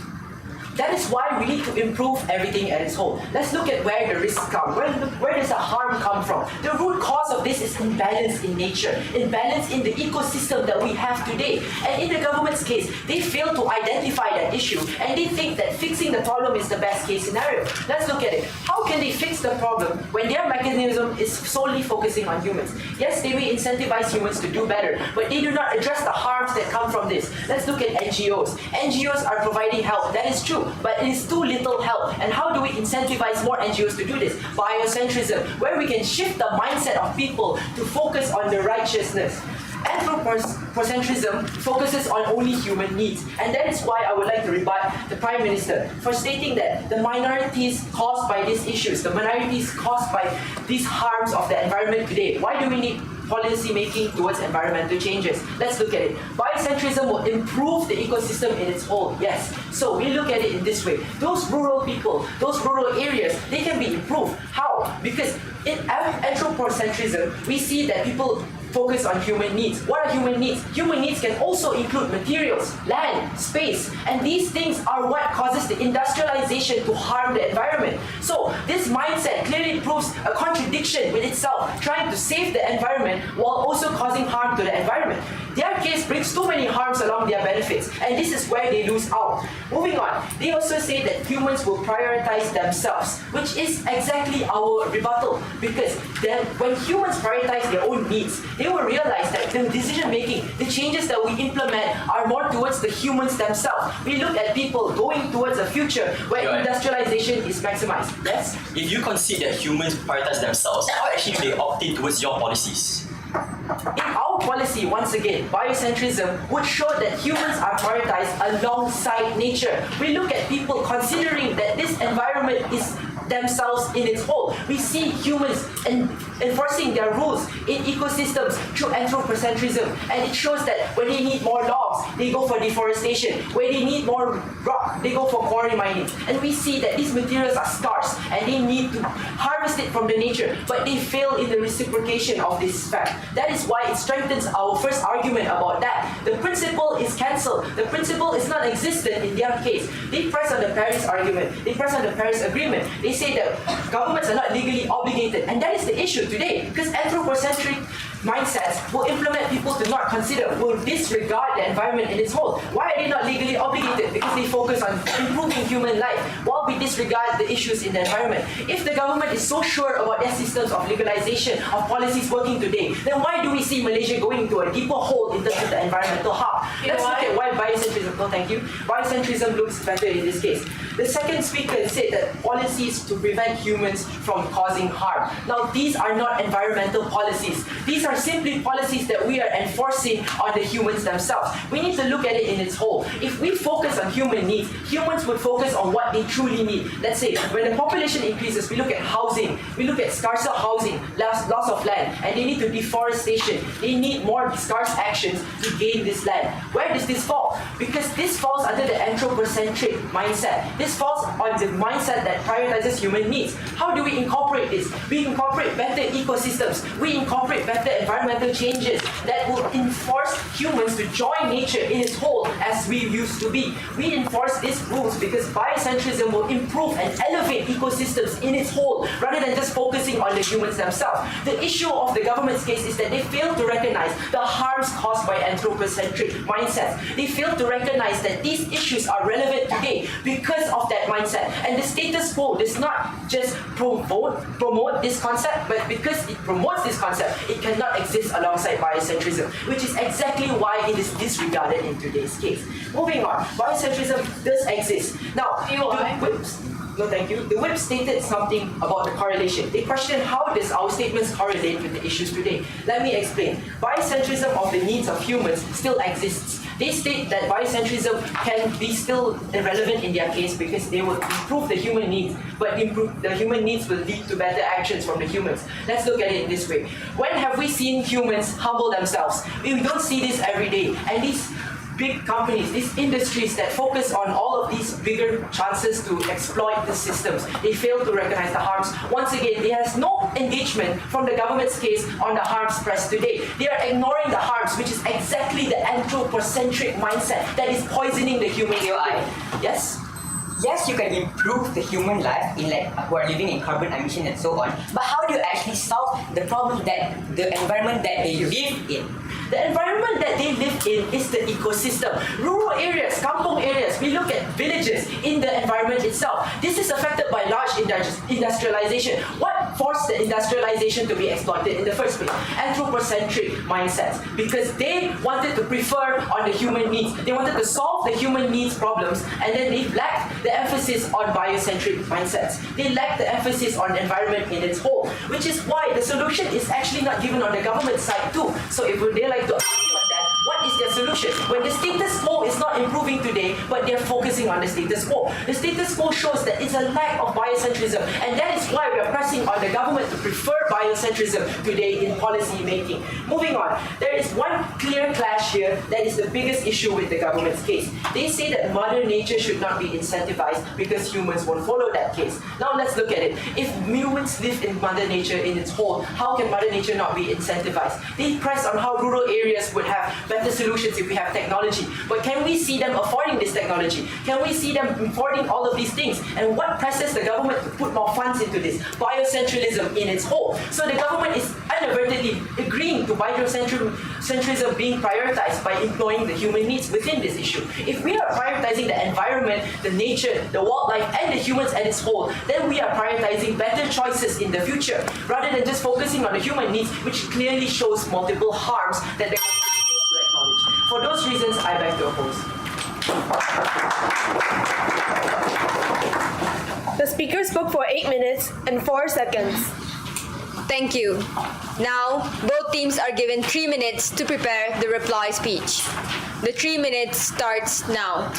That is why we need to improve everything at its whole. Let's look at where the risks come. Where does the harm come from? The root cause of this is imbalance in nature, imbalance in the ecosystem that we have today. And in the government's case, they fail to identify that issue, and they think that fixing the problem is the best case scenario. Let's look at it. How can they fix the problem when their mechanism is solely focusing on humans? Yes, they will incentivize humans to do better, but they do not address the harms that come from this. Let's look at NGOs. NGOs are providing help, that is true, but it is too little help. And how do we incentivize more NGOs to do this? Biocentrism, where we can shift the mindset of people to focus on the righteousness. Anthropocentrism focuses on only human needs, and that is why I would like to rebut the Prime Minister for stating that the minorities caused by these issues, the minorities caused by these harms of the environment today. Why do we need policy making towards environmental changes? Let's look at it. Biocentrism will improve the ecosystem in its whole, yes. So we look at it in this way. Those rural people, those rural areas, they can be improved. How? Because in anthropocentrism, we see that people focus on human needs. What are human needs? Human needs can also include materials, land, space, and these things are what causes the industrialization to harm the environment. So this mindset clearly proves a contradiction with itself, trying to save the environment while also causing harm to the environment. Their case brings too many harms along their benefits, and this is where they lose out. Moving on, they also say that humans will prioritize themselves, which is exactly our rebuttal, because then when humans prioritize their own needs, they will realize that the decision making, the changes that we implement are more towards the humans themselves. We look at people going towards a future where industrialization is maximized. Yes? If you concede that humans prioritize themselves, how actually do they opt in towards your policies? In our policy, once again, biocentrism would show that humans are prioritized alongside nature. We look at people considering that this environment is themselves in its whole. We see humans enforcing their rules in ecosystems through anthropocentrism, and it shows that when they need more logs, they go for deforestation. When they need more rock, they go for quarry mining. And we see that these materials are scarce and they need to harvest it from the nature, but they fail in the reciprocation of this fact. That is why it strengthens our first argument about that. The principle is cancelled. The principle is not existent in their case. They press on the Paris argument. They press on the Paris Agreement. They say that governments are not legally obligated, and that is the issue today, because anthropocentric mindsets will implement people to not consider, will disregard the environment in its whole. Why are they not legally obligated? Because they focus on improving human life while we disregard the issues in the environment. If the government is so sure about their systems of legalization, of policies working today, then why do we see Malaysia going into a deeper hole in terms of the environmental harm? Let's look at why biocentrism, no thank you, biocentrism looks better in this case. The second speaker said that policies to prevent humans from causing harm. Now, these are not environmental policies. These are simply policies that we are enforcing on the humans themselves. We need to look at it in its whole. If we focus on human needs, humans would focus on what they truly need. Let's say, when the population increases, we look at housing, we look at scarcer housing, loss of land, and they need to deforestation. They need more scarce actions to gain this land. Where does this fall? Because this falls under the anthropocentric mindset. This falls on the mindset that prioritizes human needs. How do we incorporate this? We incorporate better ecosystems. We incorporate better environmental changes that will enforce humans to join nature in its whole as we used to be. We enforce these rules because biocentrism will improve and elevate ecosystems in its whole rather than just focusing on the humans themselves. The issue of the government's case is that they fail to recognize the harms caused by anthropocentric mindsets. They fail to recognize that these issues are relevant today because of that mindset. And the status quo does not just promote this concept, but because it promotes this concept, it cannot exist alongside biocentrism, which is exactly why it is disregarded in today's case. Moving on, biocentrism does exist. Now, no thank you. The whip stated something about the correlation. They questioned how does our statements correlate with the issues today. Let me explain. Biocentrism of the needs of humans still exists. They state that biocentrism can be still irrelevant in their case because they will improve the human needs, but improve the human needs will lead to better actions from the humans. Let's look at it in this way. When have we seen humans humble themselves? We don't see this every day. And these big companies, these industries that focus on all of these bigger chances to exploit the systems, they fail to recognize the harms. Once again, there is no engagement from the government's case on the harms pressed today. They are ignoring the harms, which is exactly the anthropocentric mindset that is poisoning the human eye. Yes? Yes, you can improve the human life in who are living in carbon emission and so on. But how do you actually solve the problem that the environment that they live in? The environment that they live in is the ecosystem. Rural areas, kampong areas, we look at villages in the environment itself. This is affected by large industrialization. What forced the industrialization to be exploited in the first place? Anthropocentric mindsets. Because they wanted to prefer on the human needs. They wanted to solve the human needs problems, and then they lacked the emphasis on biocentric mindsets. They lacked the emphasis on the environment in its whole, which is why the solution is actually not given on the government side too. So if they like to argue on that, what is their solution? When the status quo is not improving today, but they're focusing on the status quo. The status quo shows that it's a lack of biocentrism, and that is why we are pressing on the government to prefer biocentrism today in policy making. Moving on, there is one clear clash here that is the biggest issue with the government's case. They say that Mother Nature should not be incentivized because humans won't follow that case. Now let's look at it. If humans live in Mother Nature in its whole, how can Mother Nature not be incentivized? They press on how rural areas would have better solutions if we have technology. But can we see them affording this technology? Can we see them affording all of these things? And what presses the government to put more funds into this? Biocentralism in its whole. So the government is inadvertently agreeing to biocentrism being prioritized by employing the human needs within this issue. If we are prioritizing the environment, the nature, the wildlife, and the humans at its whole, then we are prioritizing better choices in the future, rather than just focusing on the human needs, which clearly shows multiple harms that the government fails to acknowledge. For those reasons, I beg to oppose. The speaker spoke for 8 minutes and 4 seconds. Thank you. Now, both teams are given 3 minutes to prepare the reply speech. The 3 minutes starts now.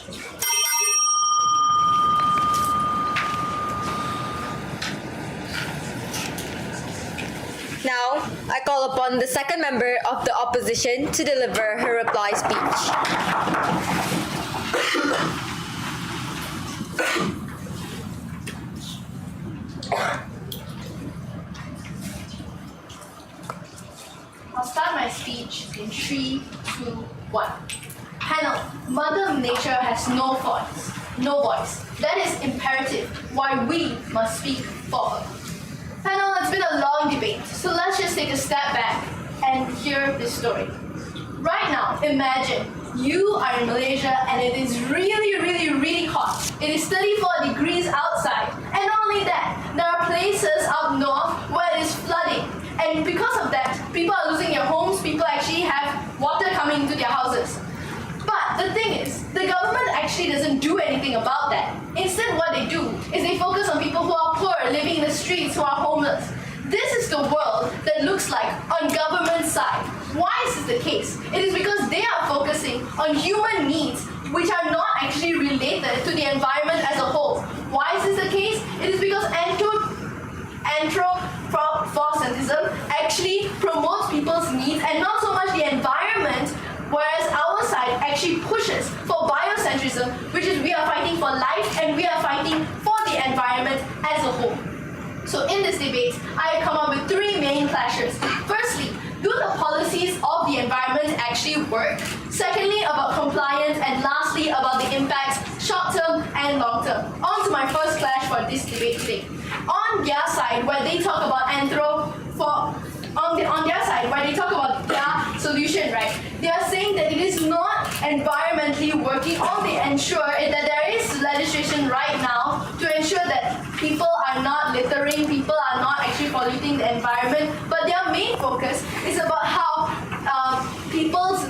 Now, I call upon the second member of the opposition to deliver her reply speech. I'll start my speech in 3, 2, 1. Panel, Mother Nature has no voice. No voice. That is imperative why we must speak for her. Panel, it's been a long debate, so let's just take a step back and hear this story. Right now, imagine you are in Malaysia and it is really, really, really hot. It is 34 degrees outside. And not only that, there are places up north where it is flooding. And because of that, people are losing their homes, people actually have water coming into their houses. But the thing is, the government actually doesn't do anything about that. Instead, what they do is they focus on people who are poor, living in the streets, who are homeless. This is the world that looks like on government side. Why is this the case? It is because they are focusing on human needs which are not actually related to the environment as a whole. Why is this the case? It is because anthropocentrism actually promotes people's needs and not so much the environment, whereas our side actually pushes for biocentrism, which is we are fighting for life and we are fighting for the environment as a whole. So in this debate, I have come up with 3 main clashes. Firstly, do the policies of the environment actually work? Secondly, about compliance, and lastly, about the impacts, short-term and long-term. On to my first clash for this debate today. On their side, where they talk about on their side, where they talk about their solution, right? They are saying that it is not environmentally working, or they ensure that there is legislation right now to ensure that people are not littering, people are not actually polluting the environment, but their main focus is about how people's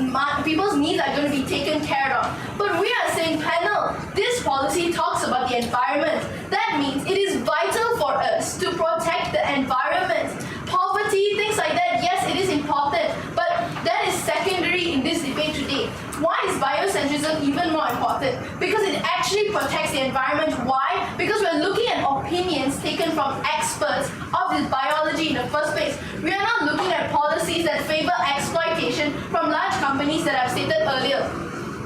needs are going to be taken care of. But we are saying, panel, this policy talks about the environment. That means it is vital for us to protect the environment. Poverty, things like that, yes, it is important, but that is secondary in this debate today. Why is biocentrism even more important? Because it actually protects the environment. Why? Because we're looking at opinions taken from experts of this biology in the first place. We are not looking at policies that favor exploitation from large companies that I've stated earlier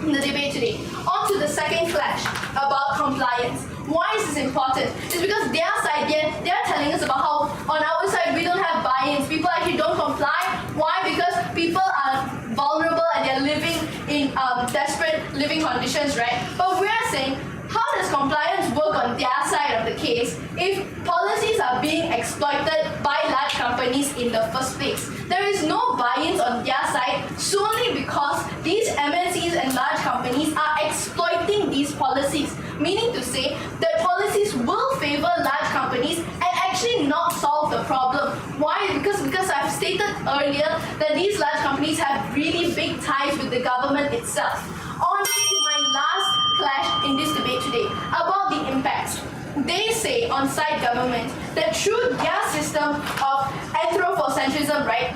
in the debate today. On to the second clash about compliance. Why is this important? It's because their side, they're telling us about how on our side we don't have buy-ins. People actually don't comply. Why? Because people are vulnerable and they're living in desperate living conditions, right? But we're saying, how does compliance work on their side of the case if policies are being exploited by large companies in the first place? There is no buy-ins on their side solely because these MNCs and large companies are exploiting these policies, meaning to say that policies will favor large companies and actually not solve the problem. Why? Because I've stated earlier that these large companies have really big ties with the government itself. On to my last clash in this debate today about the impacts. They say on side government that through their system of anthropocentrism, right,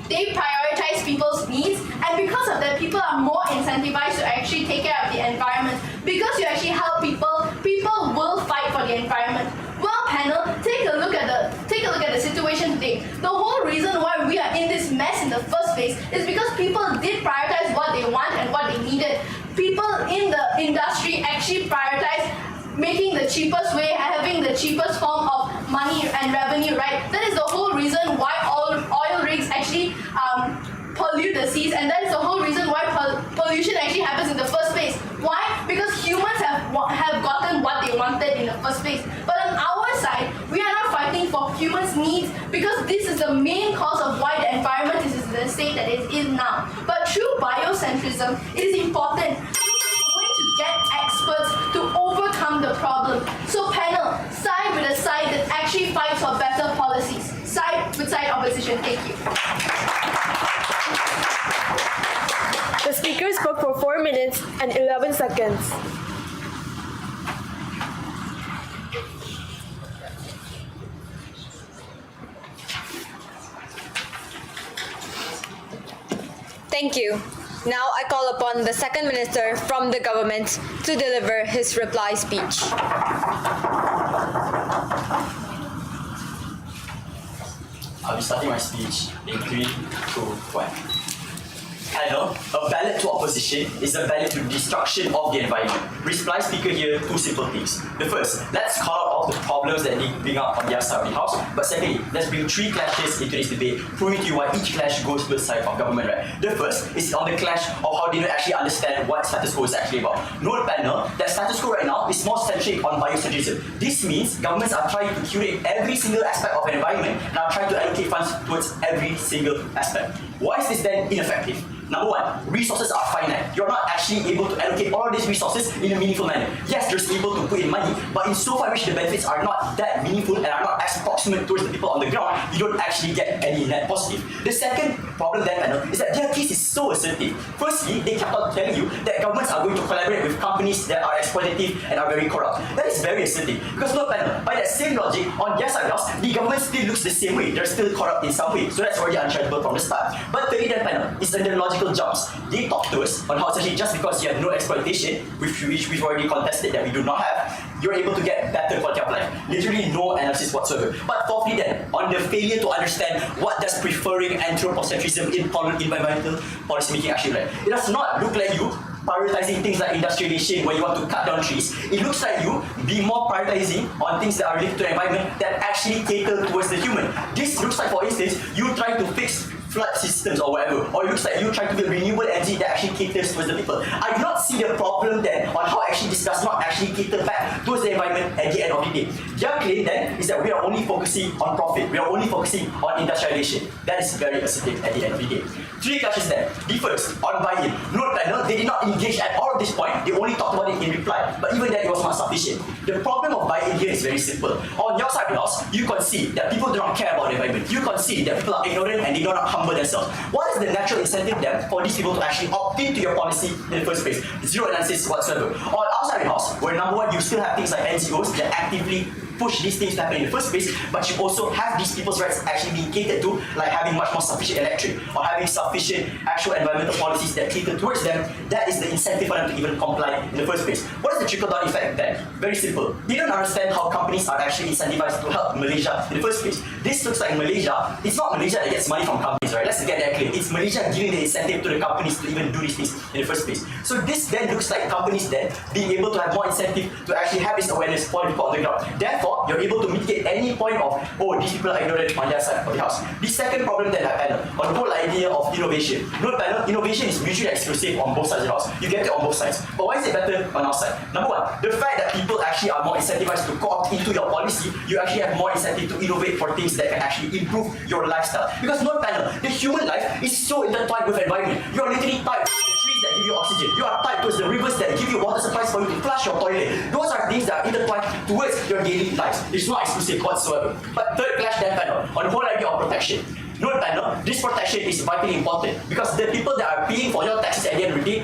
they prioritize people's needs, and because of that, people are more incentivized to actually take care of the environment. Because you actually help people, people will fight for the environment. Well, panel, take a look at the situation today. The whole reason why we are in this mess in the first place is because people did prioritize what they want and what they needed. People in the industry actually prioritize making the cheapest way, having the cheapest form of money and revenue, right? That is the whole reason why oil rigs actually pollute the seas, and that is the whole reason why pollution actually happens in the first place. Why? Because humans have gotten what they wanted in the first place. But on our side, we are not fighting for humans' needs because this is the main cause of why the environment is in the state that it is now. But through biocentrism, it is important to get experts to overcome the problem. So panel, side with a side that actually fights for better policies. Side with side opposition. Thank you. The speaker spoke for 4 minutes and 11 seconds. Thank you. Now I call upon the second minister from the government to deliver his reply speech. I'll be starting my speech in 3, 2, 1. Panel, a ballot to opposition is a ballot to destruction of the environment. Reply speaker here, 2 simple things. The first, let's call out all the problems that they bring up on their side of the house. But secondly, let's bring 3 clashes into this debate, proving to you why each clash goes to the side of government, right? The first is on the clash of how they don't actually understand what status quo is actually about. Note panel, that status quo right now is more centric on biocentrism. This means governments are trying to curate every single aspect of an environment and are trying to allocate funds towards every single aspect. Why is this then ineffective? Number one, resources are finite. You're not actually able to allocate all of these resources in a meaningful manner. Yes, you're able to put in money, but in so far which the benefits are not that meaningful and are not as proximate towards the people on the ground, you don't actually get any net positive. The second problem then, panel, is that their case is so assertive. Firstly, they kept on telling you that governments are going to collaborate with companies that are exploitative and are very corrupt. That is very assertive. Because look, panel, by that same logic, on their side of the house, the government still looks the same way. They're still corrupt in some way. So that's already uncharitable from the start. But thirdly then, panel, is under logical jumps. They talk to us on how essentially just because you have no exploitation, which we've already contested that we do not have, you're able to get better quality of life. Literally no analysis whatsoever. But fourthly then, on the failure to understand what does preferring anthropocentrism in environmental policy making actually like. It does not look like you prioritizing things like industrialization where you want to cut down trees. It looks like you be more prioritizing on things that are related to the environment that actually cater towards the human. This looks like, for instance, you try to fix flood systems or whatever, or it looks like you trying to build renewable energy that actually caters towards the people. I do not see the problem then on how actually this does not actually cater back towards the environment at the end of the day. Their claim then is that we are only focusing on profit, we are only focusing on industrialization. That is very assertive at the end of the day. 3 clashes then. The first, on buy-in. Note panel, they did not engage at all at this point, they only talked about it in reply, but even then it was not sufficient. The problem of buy-in here is very simple. On your side of the house, you concede that people do not care about the environment. You concede that people are ignorant and they do not humble themselves. What is the natural incentive then for these people to actually opt into your policy in the first place? Zero analysis whatsoever. On outside the house, where number one, you still have things like NGOs that actively push these things to happen in the first place, but you also have these people's rights actually being catered to, like having much more sufficient electric or having sufficient actual environmental policies that cater towards them. That is the incentive for them to even comply in the first place. What is the trickle-down effect then? Very simple. They don't understand how companies are actually incentivized to help Malaysia in the first place. This looks like Malaysia. It's not Malaysia that gets money from companies, right? Let's get that clear. It's Malaysia giving the incentive to the companies to even do these things in the first place. So this then looks like companies then being able to have more incentive to actually have this awareness for the people on the ground. Therefore, you're able to mitigate any point of, oh, these people are ignorant on their side of the house. The second problem that I panel, on the whole idea of innovation. Note panel, innovation is mutually exclusive on both sides of the house. You get it on both sides. But why is it better on our side? Number one, the fact that people actually are more incentivized to co-opt into your policy, you actually have more incentive to innovate for things that can actually improve your lifestyle. Because note panel, the human life is so intertwined with environment. You are literally tied to the trees that give you oxygen. You are tied towards the rivers that give you water supplies for you to flush your toilet. Those are things that are intertwined towards your daily lives. It's not exclusive whatsoever. But third clash then panel, on the whole idea of protection. Note panel, this protection is vitally important because the people that are paying for your taxes at the end of the day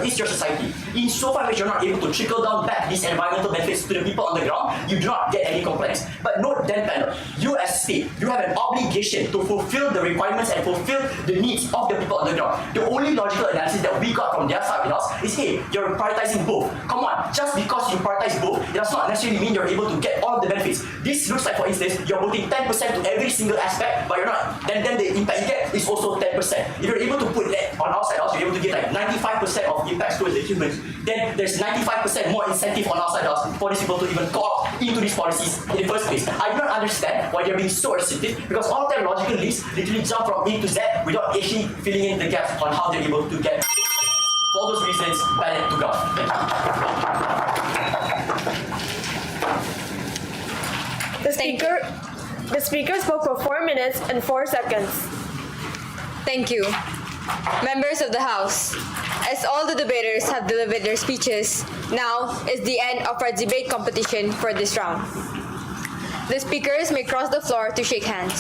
is your society. In so far as you're not able to trickle down back these environmental benefits to the people on the ground, you do not get any complaints. But note then panel, you as state, you have an obligation to fulfill the requirements and fulfill the needs of the people on the ground. The only logical analysis that we got from their side of the house is, hey, you're prioritizing both. Come on, just because you prioritize both, it does not necessarily mean you're able to get all of the benefits. This looks like, for instance, you're putting 10% to every single aspect, but you're not. Then the impact you get is also 10%. If you're able to put that on outside house, you're able to get like 95% of impacts towards the humans. Then there's 95% more incentive on outside house for these people to even co-opt into these policies in the first place. I do not understand why they're being so assertive because all of their logical leads literally jump from A to Z without actually filling in the gaps on how they're able to get. For all those reasons, ballot to go. Thank you. The speaker spoke for 4 minutes and 4 seconds. Thank you. Members of the House, as all the debaters have delivered their speeches, now is the end of our debate competition for this round. The speakers may cross the floor to shake hands.